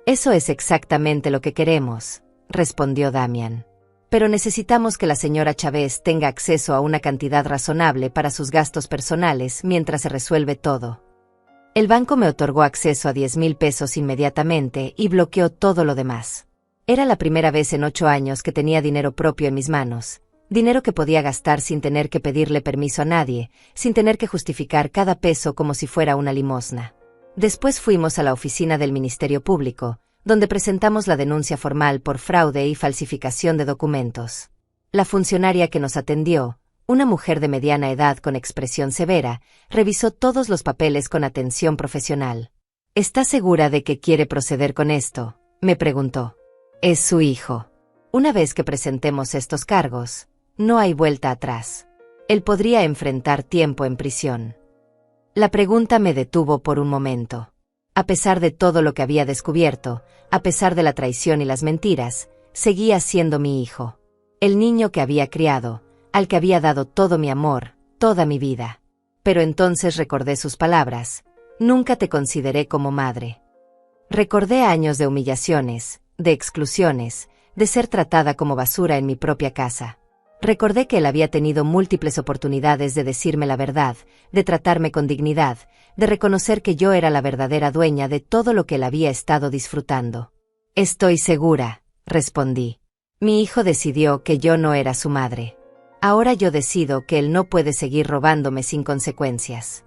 «Eso es exactamente lo que queremos», respondió Damian. «Pero necesitamos que la señora Chávez tenga acceso a una cantidad razonable para sus gastos personales mientras se resuelve todo». El banco me otorgó acceso a 10,000 pesos inmediatamente y bloqueó todo lo demás. Era la primera vez en 8 años que tenía dinero propio en mis manos, dinero que podía gastar sin tener que pedirle permiso a nadie, sin tener que justificar cada peso como si fuera una limosna. Después fuimos a la oficina del Ministerio Público, donde presentamos la denuncia formal por fraude y falsificación de documentos. La funcionaria que nos atendió, una mujer de mediana edad con expresión severa, revisó todos los papeles con atención profesional. «¿Está segura de que quiere proceder con esto?», me preguntó. «Es su hijo. Una vez que presentemos estos cargos, no hay vuelta atrás. Él podría enfrentar tiempo en prisión». La pregunta me detuvo por un momento. A pesar de todo lo que había descubierto, a pesar de la traición y las mentiras, seguía siendo mi hijo. El niño que había criado, al que había dado todo mi amor, toda mi vida. Pero entonces recordé sus palabras: «Nunca te consideré como madre». Recordé años de humillaciones, de exclusiones, de ser tratada como basura en mi propia casa. Recordé que él había tenido múltiples oportunidades de decirme la verdad, de tratarme con dignidad, de reconocer que yo era la verdadera dueña de todo lo que él había estado disfrutando. «Estoy segura», respondí. «Mi hijo decidió que yo no era su madre. Ahora yo decido que él no puede seguir robándome sin consecuencias».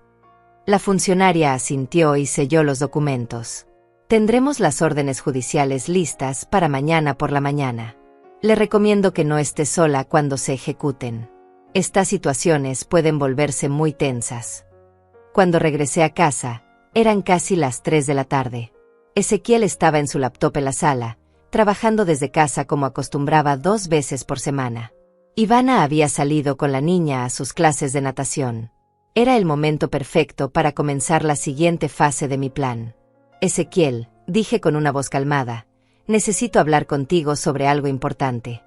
La funcionaria asintió y selló los documentos. «Tendremos las órdenes judiciales listas para mañana por la mañana. Le recomiendo que no esté sola cuando se ejecuten. Estas situaciones pueden volverse muy tensas». Cuando regresé a casa, eran casi las 3 de la tarde. Ezequiel estaba en su laptop en la sala, trabajando desde casa como acostumbraba 2 veces por semana. Ivana había salido con la niña a sus clases de natación. Era el momento perfecto para comenzar la siguiente fase de mi plan. «Ezequiel», dije con una voz calmada, «necesito hablar contigo sobre algo importante».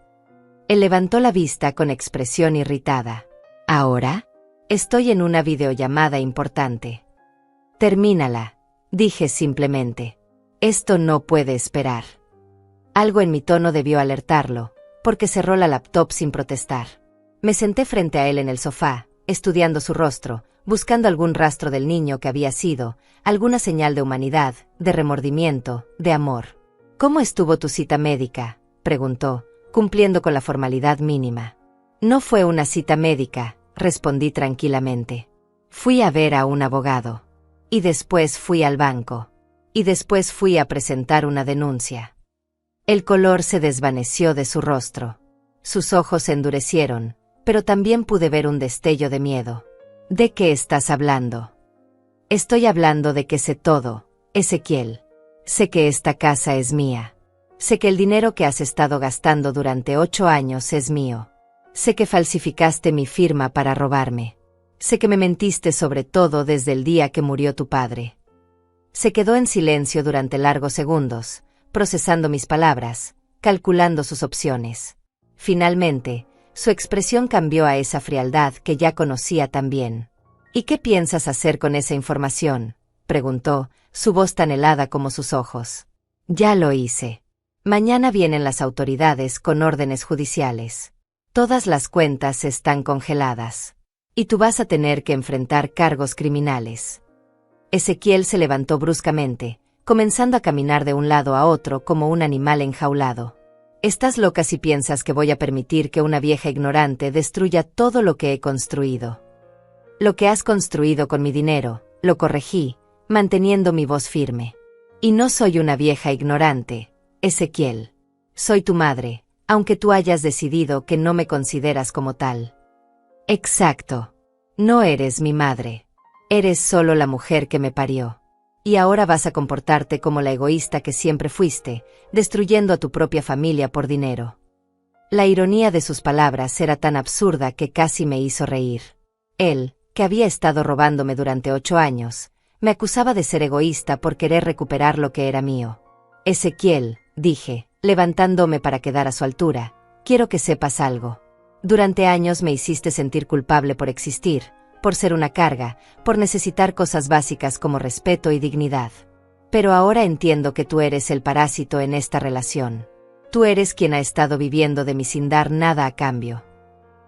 Él levantó la vista con expresión irritada. «¿Ahora? Estoy en una videollamada importante». «Termínala», dije simplemente. «Esto no puede esperar». Algo en mi tono debió alertarlo, porque cerró la laptop sin protestar. Me senté frente a él en el sofá, estudiando su rostro, buscando algún rastro del niño que había sido, alguna señal de humanidad, de remordimiento, de amor. «¿Cómo estuvo tu cita médica?», preguntó, cumpliendo con la formalidad mínima. «No fue una cita médica», respondí tranquilamente. Fui a ver a un abogado. Y después fui al banco. Y después fui a presentar una denuncia. El color se desvaneció de su rostro. Sus ojos se endurecieron, pero también pude ver un destello de miedo. ¿De qué estás hablando? Estoy hablando de que sé todo, Ezequiel. Sé que esta casa es mía. Sé que el dinero que has estado gastando durante 8 años es mío. Sé que falsificaste mi firma para robarme. Sé que me mentiste sobre todo desde el día que murió tu padre. Se quedó en silencio durante largos segundos, procesando mis palabras, calculando sus opciones. Finalmente, su expresión cambió a esa frialdad que ya conocía tan bien. ¿Y qué piensas hacer con esa información?, preguntó, su voz tan helada como sus ojos. Ya lo hice. Mañana vienen las autoridades con órdenes judiciales. Todas las cuentas están congeladas. Y tú vas a tener que enfrentar cargos criminales. Ezequiel se levantó bruscamente, comenzando a caminar de un lado a otro como un animal enjaulado. Estás loca si piensas que voy a permitir que una vieja ignorante destruya todo lo que he construido. Lo que has construido con mi dinero, lo corregí, manteniendo mi voz firme. Y no soy una vieja ignorante, Ezequiel. Soy tu madre, aunque tú hayas decidido que no me consideras como tal. Exacto. No eres mi madre. Eres solo la mujer que me parió. Y ahora vas a comportarte como la egoísta que siempre fuiste, destruyendo a tu propia familia por dinero. La ironía de sus palabras era tan absurda que casi me hizo reír. Él, que había estado robándome durante 8 años, me acusaba de ser egoísta por querer recuperar lo que era mío. Ezequiel, dije, levantándome para quedar a su altura, quiero que sepas algo. Durante años me hiciste sentir culpable por existir, por ser una carga, por necesitar cosas básicas como respeto y dignidad. Pero ahora entiendo que tú eres el parásito en esta relación. Tú eres quien ha estado viviendo de mí sin dar nada a cambio.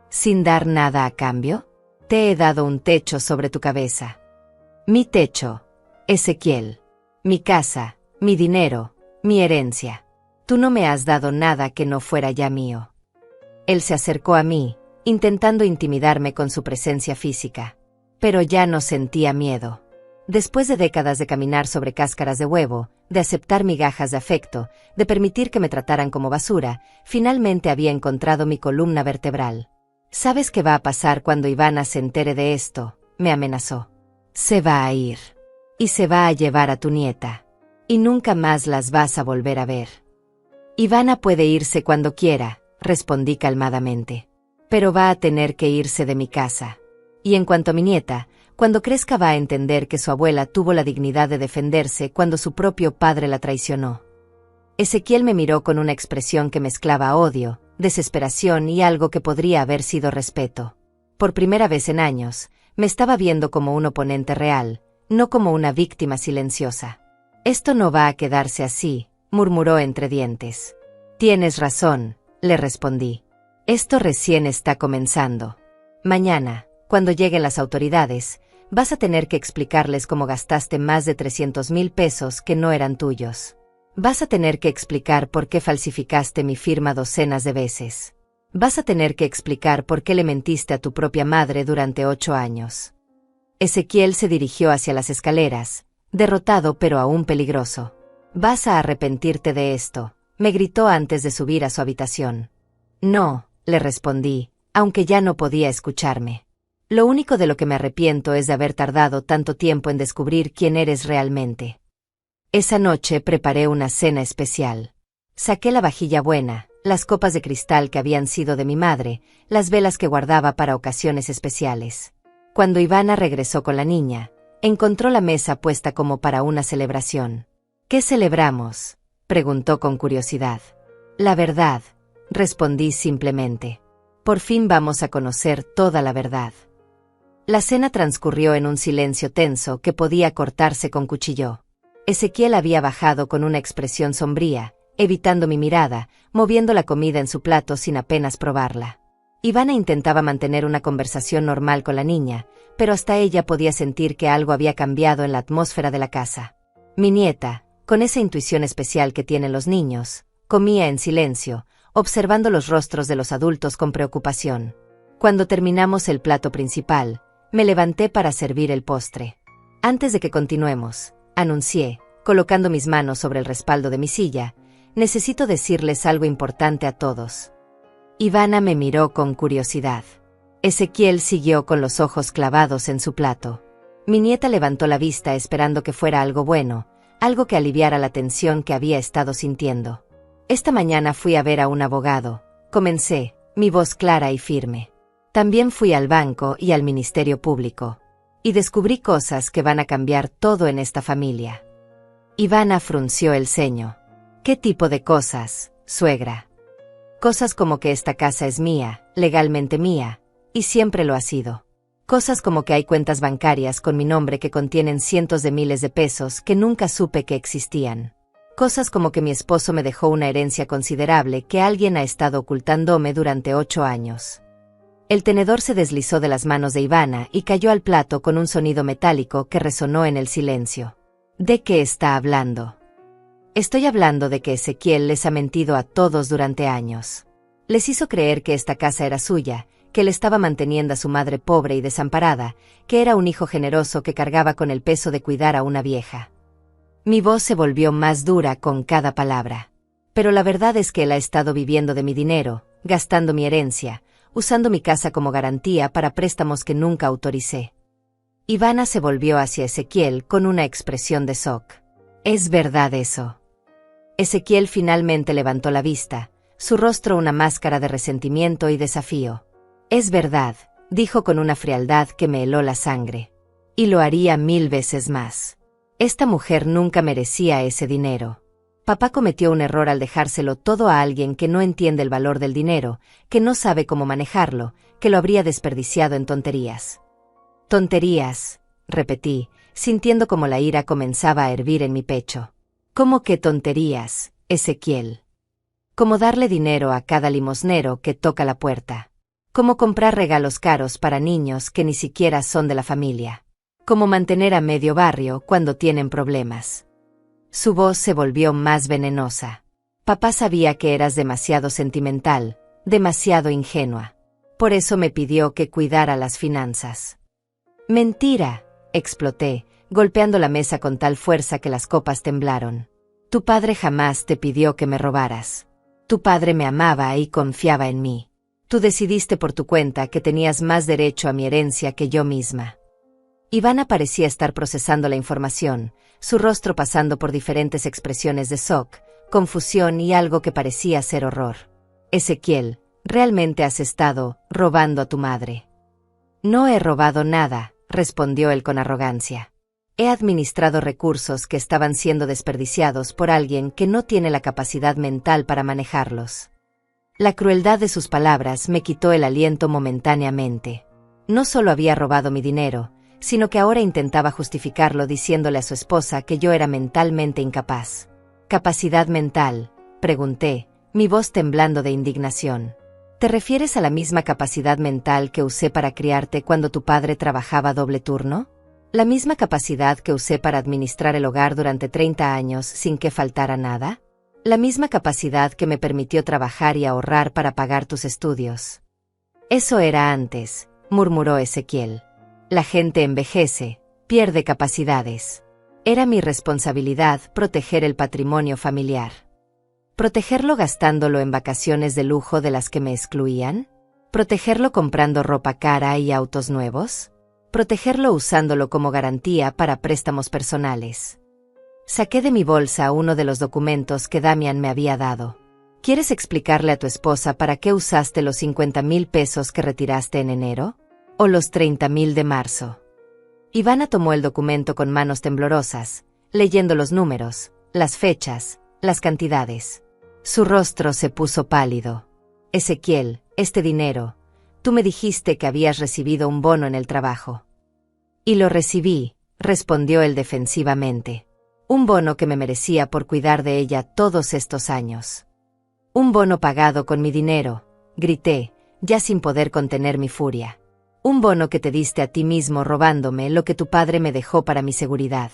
¿Sin dar nada a cambio? Te he dado un techo sobre tu cabeza. Mi techo, Ezequiel. Mi casa, mi dinero, mi herencia. Tú no me has dado nada que no fuera ya mío. Él se acercó a mí, intentando intimidarme con su presencia física. Pero ya no sentía miedo. Después de décadas de caminar sobre cáscaras de huevo, de aceptar migajas de afecto, de permitir que me trataran como basura, finalmente había encontrado mi columna vertebral. ¿Sabes qué va a pasar cuando Ivana se entere de esto?, me amenazó. Se va a ir. Y se va a llevar a tu nieta. Y nunca más las vas a volver a ver. Ivana puede irse cuando quiera, respondí calmadamente. Pero va a tener que irse de mi casa. Y en cuanto a mi nieta, cuando crezca va a entender que su abuela tuvo la dignidad de defenderse cuando su propio padre la traicionó. Ezequiel me miró con una expresión que mezclaba odio, desesperación y algo que podría haber sido respeto. Por primera vez en años, me estaba viendo como un oponente real, no como una víctima silenciosa. Esto no va a quedarse así, murmuró entre dientes. Tienes razón, le respondí. Esto recién está comenzando. Mañana, cuando lleguen las autoridades, vas a tener que explicarles cómo gastaste más de 300,000 pesos que no eran tuyos. Vas a tener que explicar por qué falsificaste mi firma docenas de veces. Vas a tener que explicar por qué le mentiste a tu propia madre durante 8 años. Ezequiel se dirigió hacia las escaleras, derrotado pero aún peligroso. Vas a arrepentirte de esto, me gritó antes de subir a su habitación. No, le respondí, aunque ya no podía escucharme. Lo único de lo que me arrepiento es de haber tardado tanto tiempo en descubrir quién eres realmente. Esa noche preparé una cena especial. Saqué la vajilla buena, las copas de cristal que habían sido de mi madre, las velas que guardaba para ocasiones especiales. Cuando Ivana regresó con la niña, encontró la mesa puesta como para una celebración. ¿Qué celebramos?, preguntó con curiosidad. La verdad, respondí simplemente. Por fin vamos a conocer toda la verdad. La cena transcurrió en un silencio tenso que podía cortarse con cuchillo. Ezequiel había bajado con una expresión sombría, evitando mi mirada, moviendo la comida en su plato sin apenas probarla. Ivana intentaba mantener una conversación normal con la niña, pero hasta ella podía sentir que algo había cambiado en la atmósfera de la casa. Mi nieta, con esa intuición especial que tienen los niños, comía en silencio, observando los rostros de los adultos con preocupación. Cuando terminamos el plato principal, Me levanté para servir el postre. Antes de que continuemos, anuncié, colocando mis manos sobre el respaldo de mi silla, necesito decirles algo importante a todos. Ivana me miró con curiosidad. Ezequiel siguió con los ojos clavados en su plato. Mi nieta levantó la vista esperando que fuera algo bueno, algo que aliviara la tensión que había estado sintiendo. Esta mañana fui a ver a un abogado, comencé, mi voz clara y firme. También fui al banco y al Ministerio Público. Y descubrí cosas que van a cambiar todo en esta familia. Ivana frunció el ceño. ¿Qué tipo de cosas, suegra? Cosas como que esta casa es mía, legalmente mía, y siempre lo ha sido. Cosas como que hay cuentas bancarias con mi nombre que contienen cientos de miles de pesos que nunca supe que existían. Cosas como que mi esposo me dejó una herencia considerable que alguien ha estado ocultándome durante 8 años. El tenedor se deslizó de las manos de Ivana y cayó al plato con un sonido metálico que resonó en el silencio. ¿De qué está hablando? Estoy hablando de que Ezequiel les ha mentido a todos durante años. Les hizo creer que esta casa era suya, que él estaba manteniendo a su madre pobre y desamparada, que era un hijo generoso que cargaba con el peso de cuidar a una vieja. Mi voz se volvió más dura con cada palabra. Pero la verdad es que él ha estado viviendo de mi dinero, gastando mi herencia, usando mi casa como garantía para préstamos que nunca autoricé. Ivana se volvió hacia Ezequiel con una expresión de shock. ¿Es verdad eso? Ezequiel finalmente levantó la vista, su rostro una máscara de resentimiento y desafío. Es verdad, dijo con una frialdad que me heló la sangre. Y lo haría 1000 veces más. Esta mujer nunca merecía ese dinero. Papá cometió un error al dejárselo todo a alguien que no entiende el valor del dinero, que no sabe cómo manejarlo, que lo habría desperdiciado en tonterías. Tonterías, repetí, sintiendo como la ira comenzaba a hervir en mi pecho. ¿Cómo que tonterías, Ezequiel? Como darle dinero a cada limosnero que toca la puerta. Como comprar regalos caros para niños que ni siquiera son de la familia. Como mantener a medio barrio cuando tienen problemas. Su voz se volvió más venenosa. Papá sabía que eras demasiado sentimental, demasiado ingenua. Por eso me pidió que cuidara las finanzas. Mentira, exploté, golpeando la mesa con tal fuerza que las copas temblaron. Tu padre jamás te pidió que me robaras. Tu padre me amaba y confiaba en mí. Tú decidiste por tu cuenta que tenías más derecho a mi herencia que yo misma. Ivana parecía estar procesando la información, su rostro pasando por diferentes expresiones de shock, confusión y algo que parecía ser horror. Ezequiel, realmente has estado robando a tu madre. No he robado nada, respondió él con arrogancia. He administrado recursos que estaban siendo desperdiciados por alguien que no tiene la capacidad mental para manejarlos. La crueldad de sus palabras me quitó el aliento momentáneamente. No solo había robado mi dinero, sino que ahora intentaba justificarlo diciéndole a su esposa que yo era mentalmente incapaz. ¿Capacidad mental?, pregunté, mi voz temblando de indignación. ¿Te refieres a la misma capacidad mental que usé para criarte cuando tu padre trabajaba doble turno? ¿La misma capacidad que usé para administrar el hogar durante 30 años sin que faltara nada? ¿La misma capacidad que me permitió trabajar y ahorrar para pagar tus estudios? Eso era antes, murmuró Ezequiel. La gente envejece, pierde capacidades. Era mi responsabilidad proteger el patrimonio familiar. ¿Protegerlo gastándolo en vacaciones de lujo de las que me excluían? ¿Protegerlo comprando ropa cara y autos nuevos? ¿Protegerlo usándolo como garantía para préstamos personales? Saqué de mi bolsa uno de los documentos que Damian me había dado. ¿Quieres explicarle a tu esposa para qué usaste los 50,000 pesos que retiraste en enero? ¿O los 30,000 de marzo? Ivana tomó el documento con manos temblorosas, leyendo los números, las fechas, las cantidades. Su rostro se puso pálido. Ezequiel, este dinero, tú me dijiste que habías recibido un bono en el trabajo. Y lo recibí, respondió él defensivamente. Un bono que me merecía por cuidar de ella todos estos años. Un bono pagado con mi dinero, grité, ya sin poder contener mi furia. Un bono que te diste a ti mismo robándome lo que tu padre me dejó para mi seguridad.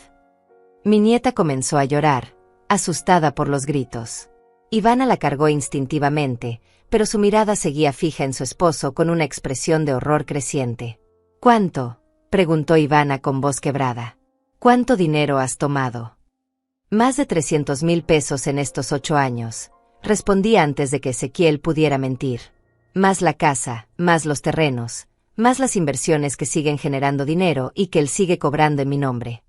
Mi nieta comenzó a llorar, asustada por los gritos. Ivana la cargó instintivamente, pero su mirada seguía fija en su esposo con una expresión de horror creciente. ¿Cuánto? preguntó Ivana con voz quebrada. ¿Cuánto dinero has tomado? Más de 300,000 pesos en estos 8 años, respondí antes de que Ezequiel pudiera mentir. Más la casa, más los terrenos, más las inversiones que siguen generando dinero y que él sigue cobrando en mi nombre.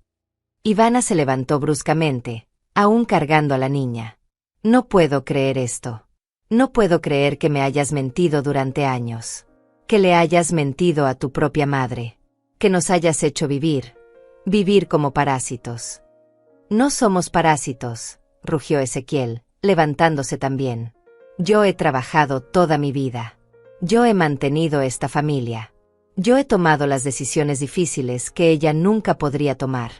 Ivana se levantó bruscamente, aún cargando a la niña. No puedo creer esto. No puedo creer que me hayas mentido durante años. Que le hayas mentido a tu propia madre. Que nos hayas hecho vivir como parásitos. No somos parásitos, rugió Ezequiel, levantándose también. Yo he trabajado toda mi vida. Yo he mantenido esta familia. Yo he tomado las decisiones difíciles que ella nunca podría tomar.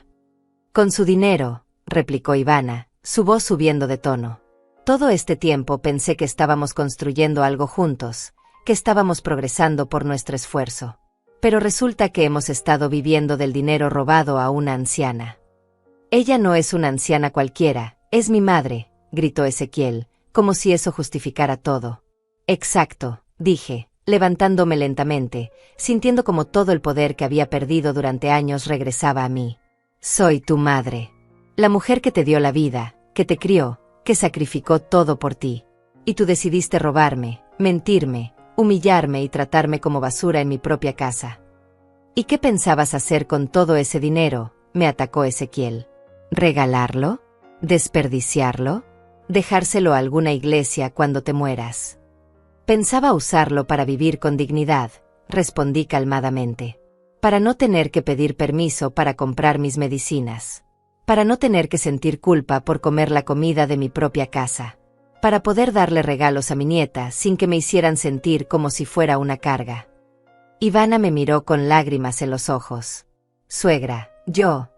Con su dinero, replicó Ivana, su voz subiendo de tono. Todo este tiempo pensé que estábamos construyendo algo juntos, que estábamos progresando por nuestro esfuerzo. Pero resulta que hemos estado viviendo del dinero robado a una anciana. Ella no es una anciana cualquiera, es mi madre, gritó Ezequiel, como si eso justificara todo. Exacto, dije, levantándome lentamente, sintiendo como todo el poder que había perdido durante años regresaba a mí. Soy tu madre. La mujer que te dio la vida, que te crió, que sacrificó todo por ti. Y tú decidiste robarme, mentirme, humillarme y tratarme como basura en mi propia casa. ¿Y qué pensabas hacer con todo ese dinero?, me atacó Ezequiel. ¿Regalarlo? ¿Desperdiciarlo? ¿Dejárselo a alguna iglesia cuando te mueras? Pensaba usarlo para vivir con dignidad, respondí calmadamente. Para no tener que pedir permiso para comprar mis medicinas. Para no tener que sentir culpa por comer la comida de mi propia casa. Para poder darle regalos a mi nieta sin que me hicieran sentir como si fuera una carga. Ivana me miró con lágrimas en los ojos. Suegra, yo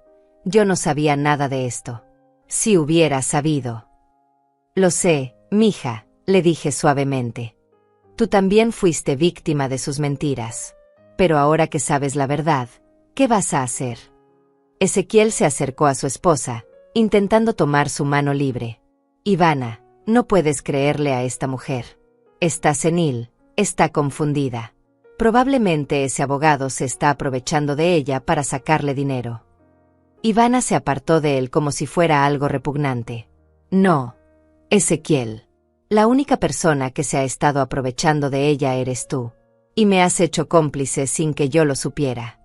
no sabía nada de esto. Si hubiera sabido. Lo sé, mija, le dije suavemente. Tú también fuiste víctima de sus mentiras. Pero ahora que sabes la verdad, ¿qué vas a hacer? Ezequiel se acercó a su esposa, intentando tomar su mano libre. Ivana, no puedes creerle a esta mujer. Está senil, está confundida. Probablemente ese abogado se está aprovechando de ella para sacarle dinero. Ivana se apartó de él como si fuera algo repugnante. No, Ezequiel. La única persona que se ha estado aprovechando de ella eres tú. Y me has hecho cómplice sin que yo lo supiera.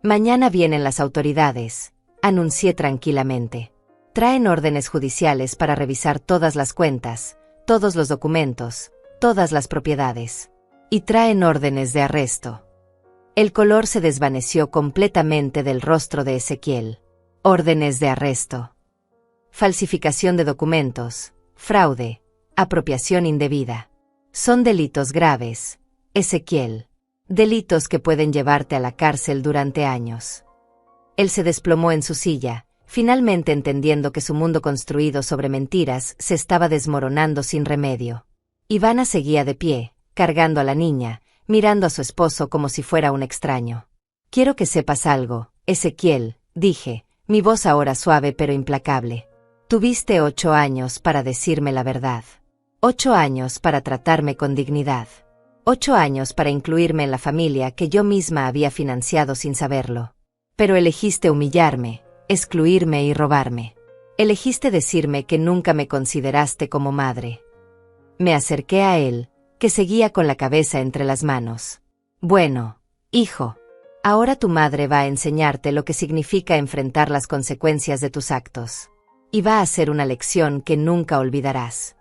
Mañana vienen las autoridades, anuncié tranquilamente. Traen órdenes judiciales para revisar todas las cuentas, todos los documentos, todas las propiedades. Y traen órdenes de arresto. El color se desvaneció completamente del rostro de Ezequiel. Órdenes de arresto. Falsificación de documentos, fraude, apropiación indebida. Son delitos graves, Ezequiel. Delitos que pueden llevarte a la cárcel durante años. Él se desplomó en su silla, finalmente entendiendo que su mundo construido sobre mentiras se estaba desmoronando sin remedio. Ivana seguía de pie, cargando a la niña, mirando a su esposo como si fuera un extraño. Quiero que sepas algo, Ezequiel, dije, mi voz ahora suave pero implacable. Tuviste 8 años para decirme la verdad. 8 años para tratarme con dignidad. 8 años para incluirme en la familia que yo misma había financiado sin saberlo. Pero elegiste humillarme, excluirme y robarme. Elegiste decirme que nunca me consideraste como madre. Me acerqué a él, que seguía con la cabeza entre las manos. Bueno, hijo, ahora tu madre va a enseñarte lo que significa enfrentar las consecuencias de tus actos. Y va a ser una lección que nunca olvidarás.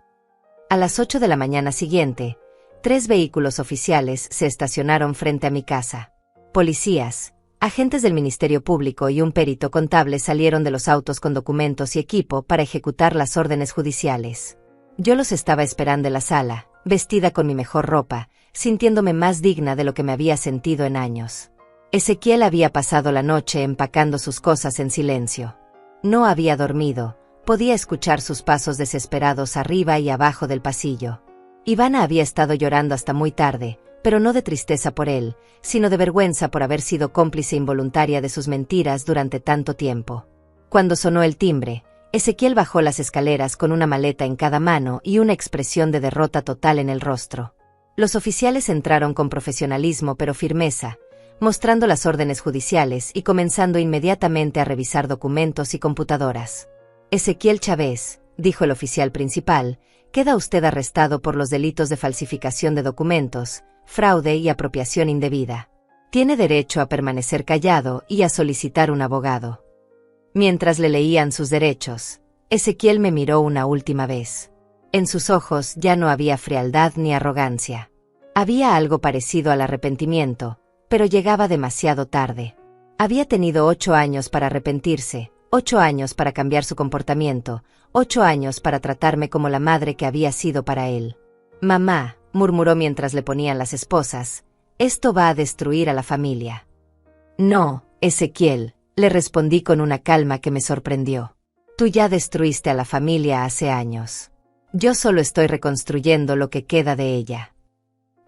A las 8 de la mañana siguiente, 3 vehículos oficiales se estacionaron frente a mi casa. Policías, agentes del Ministerio Público y un perito contable salieron de los autos con documentos y equipo para ejecutar las órdenes judiciales. Yo los estaba esperando en la sala, vestida con mi mejor ropa, sintiéndome más digna de lo que me había sentido en años. Ezequiel había pasado la noche empacando sus cosas en silencio. No había dormido, podía escuchar sus pasos desesperados arriba y abajo del pasillo. Ivana había estado llorando hasta muy tarde, pero no de tristeza por él, sino de vergüenza por haber sido cómplice involuntaria de sus mentiras durante tanto tiempo. Cuando sonó el timbre, Ezequiel bajó las escaleras con una maleta en cada mano y una expresión de derrota total en el rostro. Los oficiales entraron con profesionalismo pero firmeza, mostrando las órdenes judiciales y comenzando inmediatamente a revisar documentos y computadoras. Ezequiel Chávez, dijo el oficial principal, queda usted arrestado por los delitos de falsificación de documentos, fraude y apropiación indebida. Tiene derecho a permanecer callado y a solicitar un abogado. Mientras le leían sus derechos, Ezequiel me miró una última vez. En sus ojos ya no había frialdad ni arrogancia. Había algo parecido al arrepentimiento, pero llegaba demasiado tarde. Había tenido 8 años para arrepentirse, 8 años para cambiar su comportamiento, 8 años para tratarme como la madre que había sido para él. Mamá, murmuró mientras le ponían las esposas, esto va a destruir a la familia. No, Ezequiel, le respondí con una calma que me sorprendió. Tú ya destruiste a la familia hace años. Yo solo estoy reconstruyendo lo que queda de ella.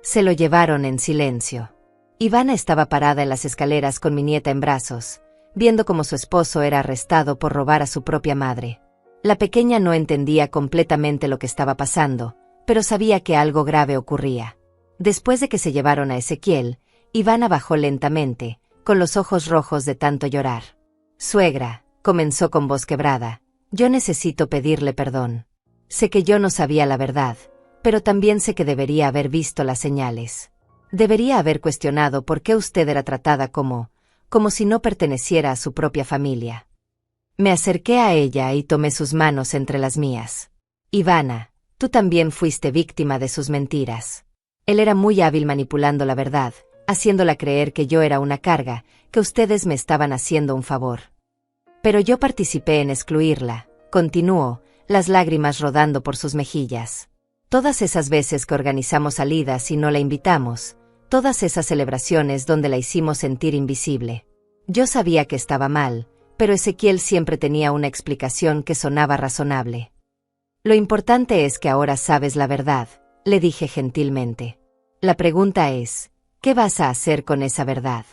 Se lo llevaron en silencio. Ivana estaba parada en las escaleras con mi nieta en brazos, viendo cómo su esposo era arrestado por robar a su propia madre. La pequeña no entendía completamente lo que estaba pasando, pero sabía que algo grave ocurría. Después de que se llevaron a Ezequiel, Ivana bajó lentamente, con los ojos rojos de tanto llorar. Suegra, comenzó con voz quebrada, yo necesito pedirle perdón. Sé que yo no sabía la verdad, pero también sé que debería haber visto las señales. Debería haber cuestionado por qué usted era tratada como si no perteneciera a su propia familia. Me acerqué a ella y tomé sus manos entre las mías. Ivana, tú también fuiste víctima de sus mentiras. Él era muy hábil manipulando la verdad, haciéndola creer que yo era una carga, que ustedes me estaban haciendo un favor. Pero yo participé en excluirla, continuó, las lágrimas rodando por sus mejillas. Todas esas veces que organizamos salidas y no la invitamos, todas esas celebraciones donde la hicimos sentir invisible. Yo sabía que estaba mal, pero Ezequiel siempre tenía una explicación que sonaba razonable. Lo importante es que ahora sabes la verdad, le dije gentilmente. La pregunta es, ¿qué vas a hacer con esa verdad?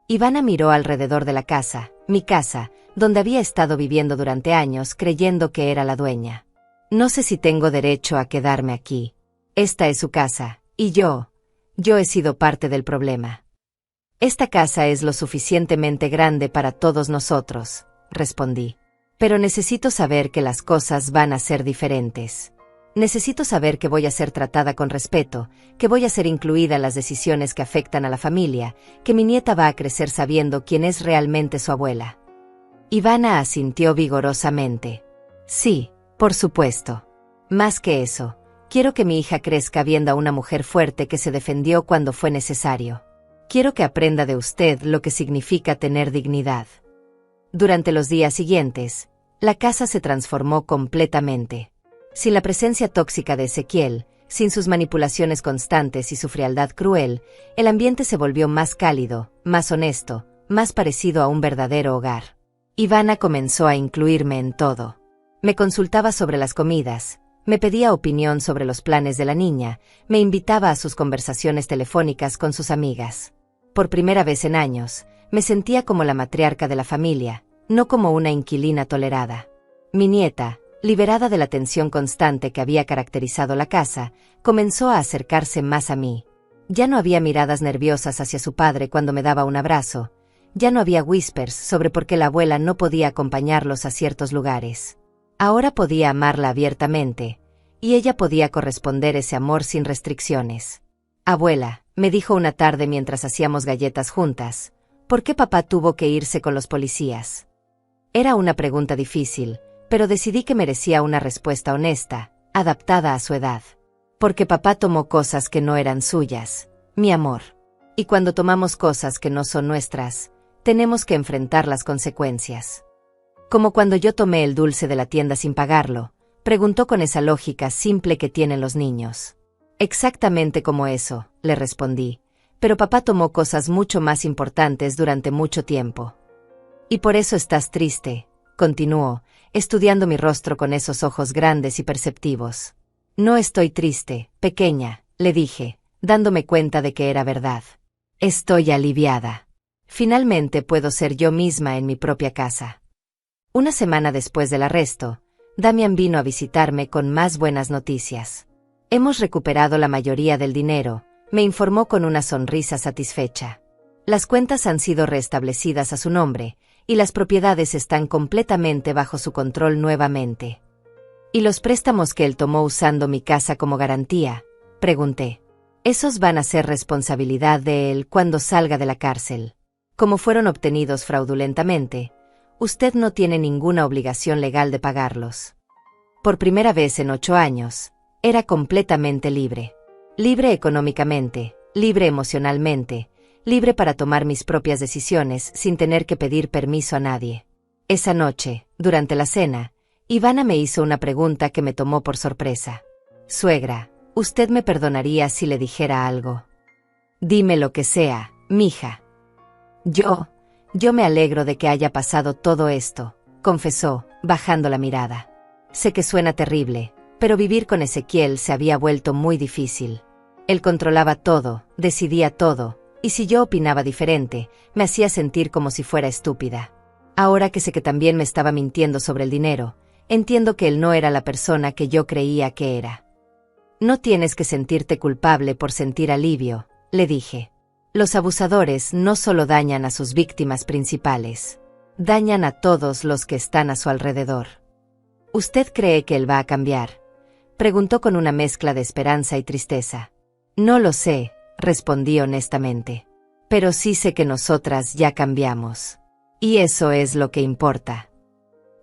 Ivana miró alrededor de la casa, mi casa, donde había estado viviendo durante años creyendo que era la dueña. No sé si tengo derecho a quedarme aquí. Esta es su casa, y yo he sido parte del problema. Esta casa es lo suficientemente grande para todos nosotros, respondí. Pero necesito saber que las cosas van a ser diferentes. Necesito saber que voy a ser tratada con respeto, que voy a ser incluida en las decisiones que afectan a la familia, que mi nieta va a crecer sabiendo quién es realmente su abuela. Ivana asintió vigorosamente. Sí, por supuesto. Más que eso, quiero que mi hija crezca viendo a una mujer fuerte que se defendió cuando fue necesario. Quiero que aprenda de usted lo que significa tener dignidad. Durante los días siguientes, la casa se transformó completamente. Sin la presencia tóxica de Ezequiel, sin sus manipulaciones constantes y su frialdad cruel, el ambiente se volvió más cálido, más honesto, más parecido a un verdadero hogar. Ivana comenzó a incluirme en todo. Me consultaba sobre las comidas, me pedía opinión sobre los planes de la niña, me invitaba a sus conversaciones telefónicas con sus amigas. Por primera vez en años, me sentía como la matriarca de la familia, no como una inquilina tolerada. Mi nieta, liberada de la tensión constante que había caracterizado la casa, comenzó a acercarse más a mí. Ya no había miradas nerviosas hacia su padre cuando me daba un abrazo, ya no había whispers sobre por qué la abuela no podía acompañarlos a ciertos lugares. Ahora podía amarla abiertamente, y ella podía corresponder ese amor sin restricciones. Abuela, me dijo una tarde mientras hacíamos galletas juntas, ¿por qué papá tuvo que irse con los policías? Era una pregunta difícil, pero decidí que merecía una respuesta honesta, adaptada a su edad. Porque papá tomó cosas que no eran suyas, mi amor. Y cuando tomamos cosas que no son nuestras, tenemos que enfrentar las consecuencias. Como cuando yo tomé el dulce de la tienda sin pagarlo, preguntó con esa lógica simple que tienen los niños. Exactamente como eso, le respondí, pero papá tomó cosas mucho más importantes durante mucho tiempo. Y por eso estás triste, continuó, estudiando mi rostro con esos ojos grandes y perceptivos. No estoy triste, pequeña, le dije, dándome cuenta de que era verdad. Estoy aliviada. Finalmente puedo ser yo misma en mi propia casa. Una semana después del arresto, Damián vino a visitarme con más buenas noticias. Hemos recuperado la mayoría del dinero, me informó con una sonrisa satisfecha. Las cuentas han sido restablecidas a su nombre, y las propiedades están completamente bajo su control nuevamente. ¿Y los préstamos que él tomó usando mi casa como garantía?, pregunté. Esos van a ser responsabilidad de él cuando salga de la cárcel. Como fueron obtenidos fraudulentamente, usted no tiene ninguna obligación legal de pagarlos. Por primera vez en 8 años, era completamente libre. Libre económicamente, libre emocionalmente, libre para tomar mis propias decisiones sin tener que pedir permiso a nadie. Esa noche, durante la cena, Ivana me hizo una pregunta que me tomó por sorpresa. Suegra, ¿usted me perdonaría si le dijera algo? Dime lo que sea, mija. Yo me alegro de que haya pasado todo esto, confesó, bajando la mirada. Sé que suena terrible, pero vivir con Ezequiel se había vuelto muy difícil. Él controlaba todo, decidía todo, y si yo opinaba diferente, me hacía sentir como si fuera estúpida. Ahora que sé que también me estaba mintiendo sobre el dinero, entiendo que él no era la persona que yo creía que era. No tienes que sentirte culpable por sentir alivio, le dije. Los abusadores no solo dañan a sus víctimas principales, dañan a todos los que están a su alrededor. ¿Usted cree que él va a cambiar?, preguntó con una mezcla de esperanza y tristeza. No lo sé, respondí honestamente. Pero sí sé que nosotras ya cambiamos. Y eso es lo que importa.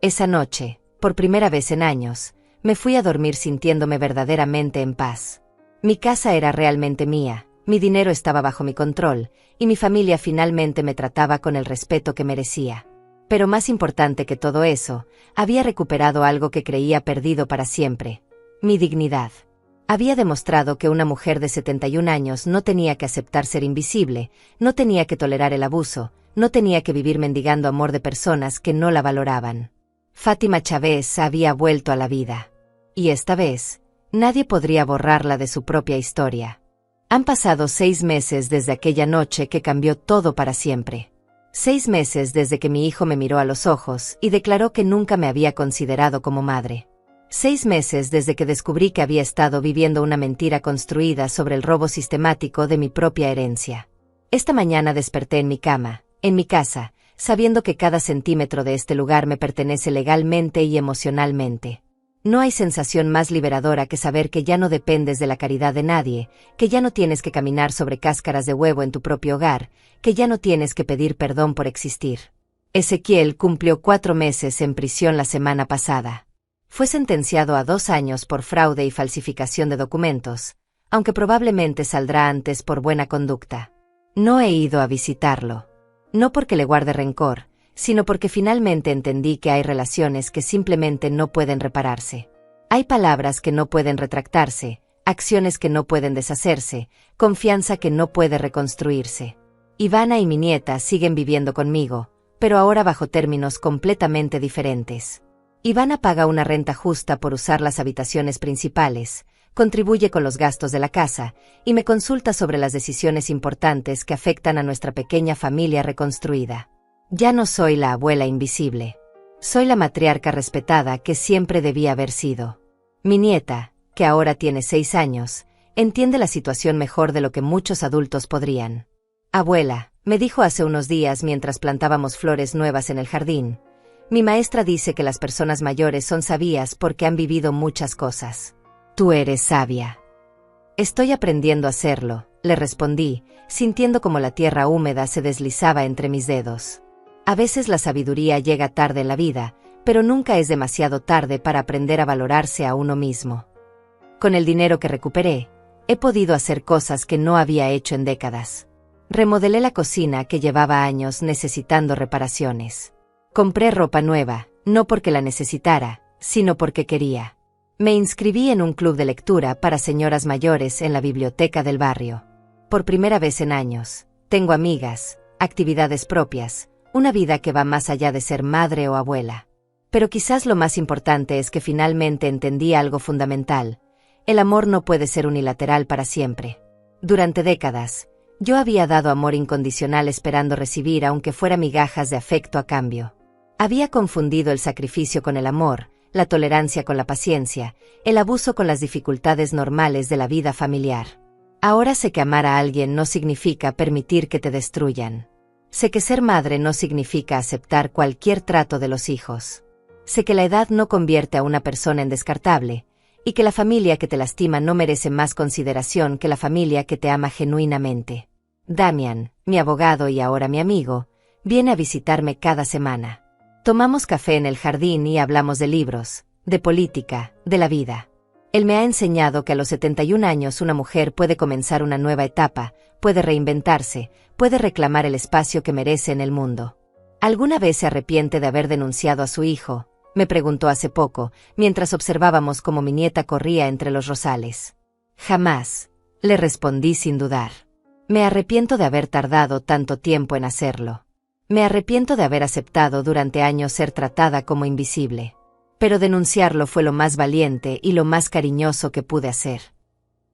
Esa noche, por primera vez en años, me fui a dormir sintiéndome verdaderamente en paz. Mi casa era realmente mía, mi dinero estaba bajo mi control, y mi familia finalmente me trataba con el respeto que merecía. Pero más importante que todo eso, había recuperado algo que creía perdido para siempre: mi dignidad. Había demostrado que una mujer de 71 años no tenía que aceptar ser invisible, no tenía que tolerar el abuso, no tenía que vivir mendigando amor de personas que no la valoraban. Fátima Chávez había vuelto a la vida. Y esta vez, nadie podría borrarla de su propia historia. Han pasado 6 meses desde aquella noche que cambió todo para siempre. 6 meses desde que mi hijo me miró a los ojos y declaró que nunca me había considerado como madre. 6 meses desde que descubrí que había estado viviendo una mentira construida sobre el robo sistemático de mi propia herencia. Esta mañana desperté en mi cama, en mi casa, sabiendo que cada centímetro de este lugar me pertenece legalmente y emocionalmente. No hay sensación más liberadora que saber que ya no dependes de la caridad de nadie, que ya no tienes que caminar sobre cáscaras de huevo en tu propio hogar, que ya no tienes que pedir perdón por existir. Ezequiel cumplió 4 meses en prisión la semana pasada. Fue sentenciado a 2 años por fraude y falsificación de documentos, aunque probablemente saldrá antes por buena conducta. No he ido a visitarlo. No porque le guarde rencor, sino porque finalmente entendí que hay relaciones que simplemente no pueden repararse. Hay palabras que no pueden retractarse, acciones que no pueden deshacerse, confianza que no puede reconstruirse. Ivana y mi nieta siguen viviendo conmigo, pero ahora bajo términos completamente diferentes. Ivana paga una renta justa por usar las habitaciones principales, contribuye con los gastos de la casa, y me consulta sobre las decisiones importantes que afectan a nuestra pequeña familia reconstruida. Ya no soy la abuela invisible. Soy la matriarca respetada que siempre debía haber sido. Mi nieta, que ahora tiene 6 años, entiende la situación mejor de lo que muchos adultos podrían. Abuela, me dijo hace unos días mientras plantábamos flores nuevas en el jardín, mi maestra dice que las personas mayores son sabias porque han vivido muchas cosas. Tú eres sabia. Estoy aprendiendo a serlo, le respondí, sintiendo como la tierra húmeda se deslizaba entre mis dedos. A veces la sabiduría llega tarde en la vida, pero nunca es demasiado tarde para aprender a valorarse a uno mismo. Con el dinero que recuperé, he podido hacer cosas que no había hecho en décadas. Remodelé la cocina que llevaba años necesitando reparaciones. Compré ropa nueva, no porque la necesitara, sino porque quería. Me inscribí en un club de lectura para señoras mayores en la biblioteca del barrio. Por primera vez en años, tengo amigas, actividades propias, una vida que va más allá de ser madre o abuela. Pero quizás lo más importante es que finalmente entendí algo fundamental: el amor no puede ser unilateral para siempre. Durante décadas, yo había dado amor incondicional esperando recibir aunque fuera migajas de afecto a cambio. Había confundido el sacrificio con el amor, la tolerancia con la paciencia, el abuso con las dificultades normales de la vida familiar. Ahora sé que amar a alguien no significa permitir que te destruyan. Sé que ser madre no significa aceptar cualquier trato de los hijos. Sé que la edad no convierte a una persona en descartable, y que la familia que te lastima no merece más consideración que la familia que te ama genuinamente. Damian, mi abogado y ahora mi amigo, viene a visitarme cada semana. Tomamos café en el jardín y hablamos de libros, de política, de la vida. Él me ha enseñado que a los 71 años una mujer puede comenzar una nueva etapa, puede reinventarse, puede reclamar el espacio que merece en el mundo. ¿Alguna vez se arrepiente de haber denunciado a su hijo?, me preguntó hace poco, mientras observábamos cómo mi nieta corría entre los rosales. Jamás, le respondí sin dudar. Me arrepiento de haber tardado tanto tiempo en hacerlo. Me arrepiento de haber aceptado durante años ser tratada como invisible. Pero denunciarlo fue lo más valiente y lo más cariñoso que pude hacer.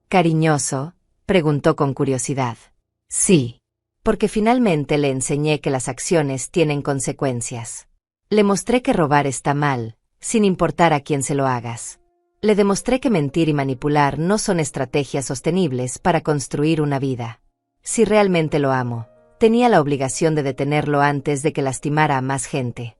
¿Cariñoso?, preguntó con curiosidad. Sí, porque finalmente le enseñé que las acciones tienen consecuencias. Le mostré que robar está mal, sin importar a quién se lo hagas. Le demostré que mentir y manipular no son estrategias sostenibles para construir una vida. Si realmente lo amo, tenía la obligación de detenerlo antes de que lastimara a más gente.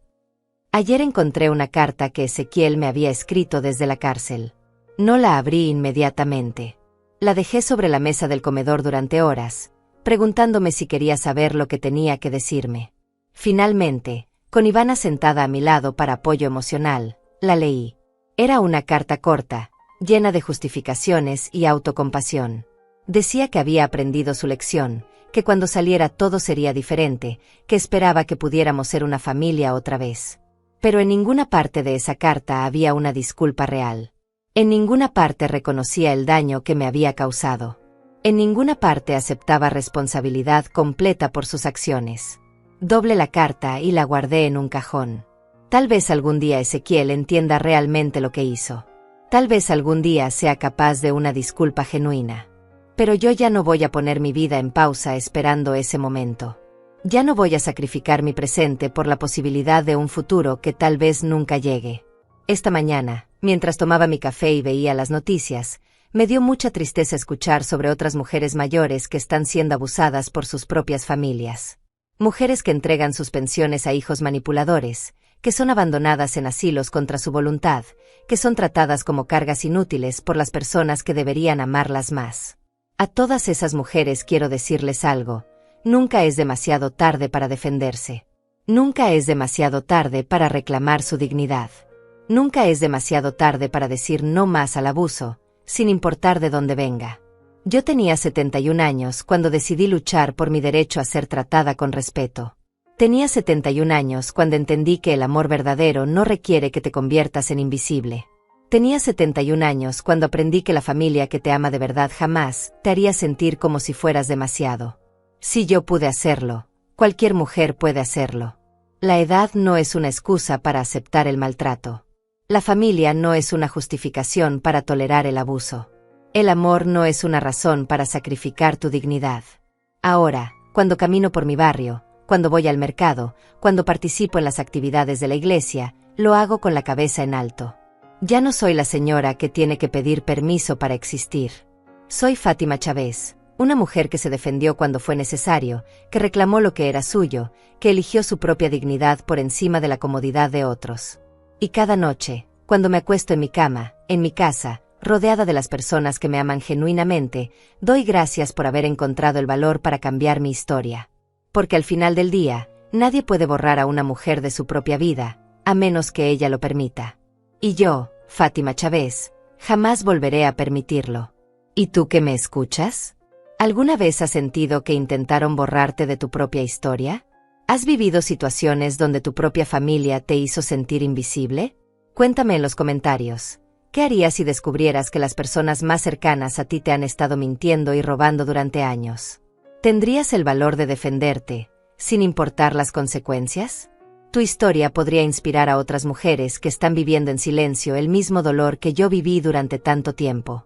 Ayer encontré una carta que Ezequiel me había escrito desde la cárcel. No la abrí inmediatamente. La dejé sobre la mesa del comedor durante horas, preguntándome si quería saber lo que tenía que decirme. Finalmente, con Ivana sentada a mi lado para apoyo emocional, la leí. Era una carta corta, llena de justificaciones y autocompasión. Decía que había aprendido su lección, que cuando saliera todo sería diferente, que esperaba que pudiéramos ser una familia otra vez. Pero en ninguna parte de esa carta había una disculpa real. En ninguna parte reconocía el daño que me había causado. En ninguna parte aceptaba responsabilidad completa por sus acciones. Doblé la carta y la guardé en un cajón. Tal vez algún día Ezequiel entienda realmente lo que hizo. Tal vez algún día sea capaz de una disculpa genuina. Pero yo ya no voy a poner mi vida en pausa esperando ese momento. Ya no voy a sacrificar mi presente por la posibilidad de un futuro que tal vez nunca llegue. Esta mañana, mientras tomaba mi café y veía las noticias, me dio mucha tristeza escuchar sobre otras mujeres mayores que están siendo abusadas por sus propias familias. Mujeres que entregan sus pensiones a hijos manipuladores, que son abandonadas en asilos contra su voluntad, que son tratadas como cargas inútiles por las personas que deberían amarlas más. A todas esas mujeres quiero decirles algo: nunca es demasiado tarde para defenderse. Nunca es demasiado tarde para reclamar su dignidad. Nunca es demasiado tarde para decir no más al abuso, sin importar de dónde venga. Yo tenía 71 años cuando decidí luchar por mi derecho a ser tratada con respeto. Tenía 71 años cuando entendí que el amor verdadero no requiere que te conviertas en invisible. Tenía 71 años cuando aprendí que la familia que te ama de verdad jamás te haría sentir como si fueras demasiado. Si yo pude hacerlo, cualquier mujer puede hacerlo. La edad no es una excusa para aceptar el maltrato. La familia no es una justificación para tolerar el abuso. El amor no es una razón para sacrificar tu dignidad. Ahora, cuando camino por mi barrio, cuando voy al mercado, cuando participo en las actividades de la iglesia, lo hago con la cabeza en alto. Ya no soy la señora que tiene que pedir permiso para existir. Soy Fátima Chávez, una mujer que se defendió cuando fue necesario, que reclamó lo que era suyo, que eligió su propia dignidad por encima de la comodidad de otros. Y cada noche, cuando me acuesto en mi cama, en mi casa, rodeada de las personas que me aman genuinamente, doy gracias por haber encontrado el valor para cambiar mi historia. Porque al final del día, nadie puede borrar a una mujer de su propia vida, a menos que ella lo permita. Y yo, Fátima Chávez, jamás volveré a permitirlo. ¿Y tú que me escuchas? ¿Alguna vez has sentido que intentaron borrarte de tu propia historia? ¿Has vivido situaciones donde tu propia familia te hizo sentir invisible? Cuéntame en los comentarios. ¿Qué harías si descubrieras que las personas más cercanas a ti te han estado mintiendo y robando durante años? ¿Tendrías el valor de defenderte, sin importar las consecuencias? Tu historia podría inspirar a otras mujeres que están viviendo en silencio el mismo dolor que yo viví durante tanto tiempo.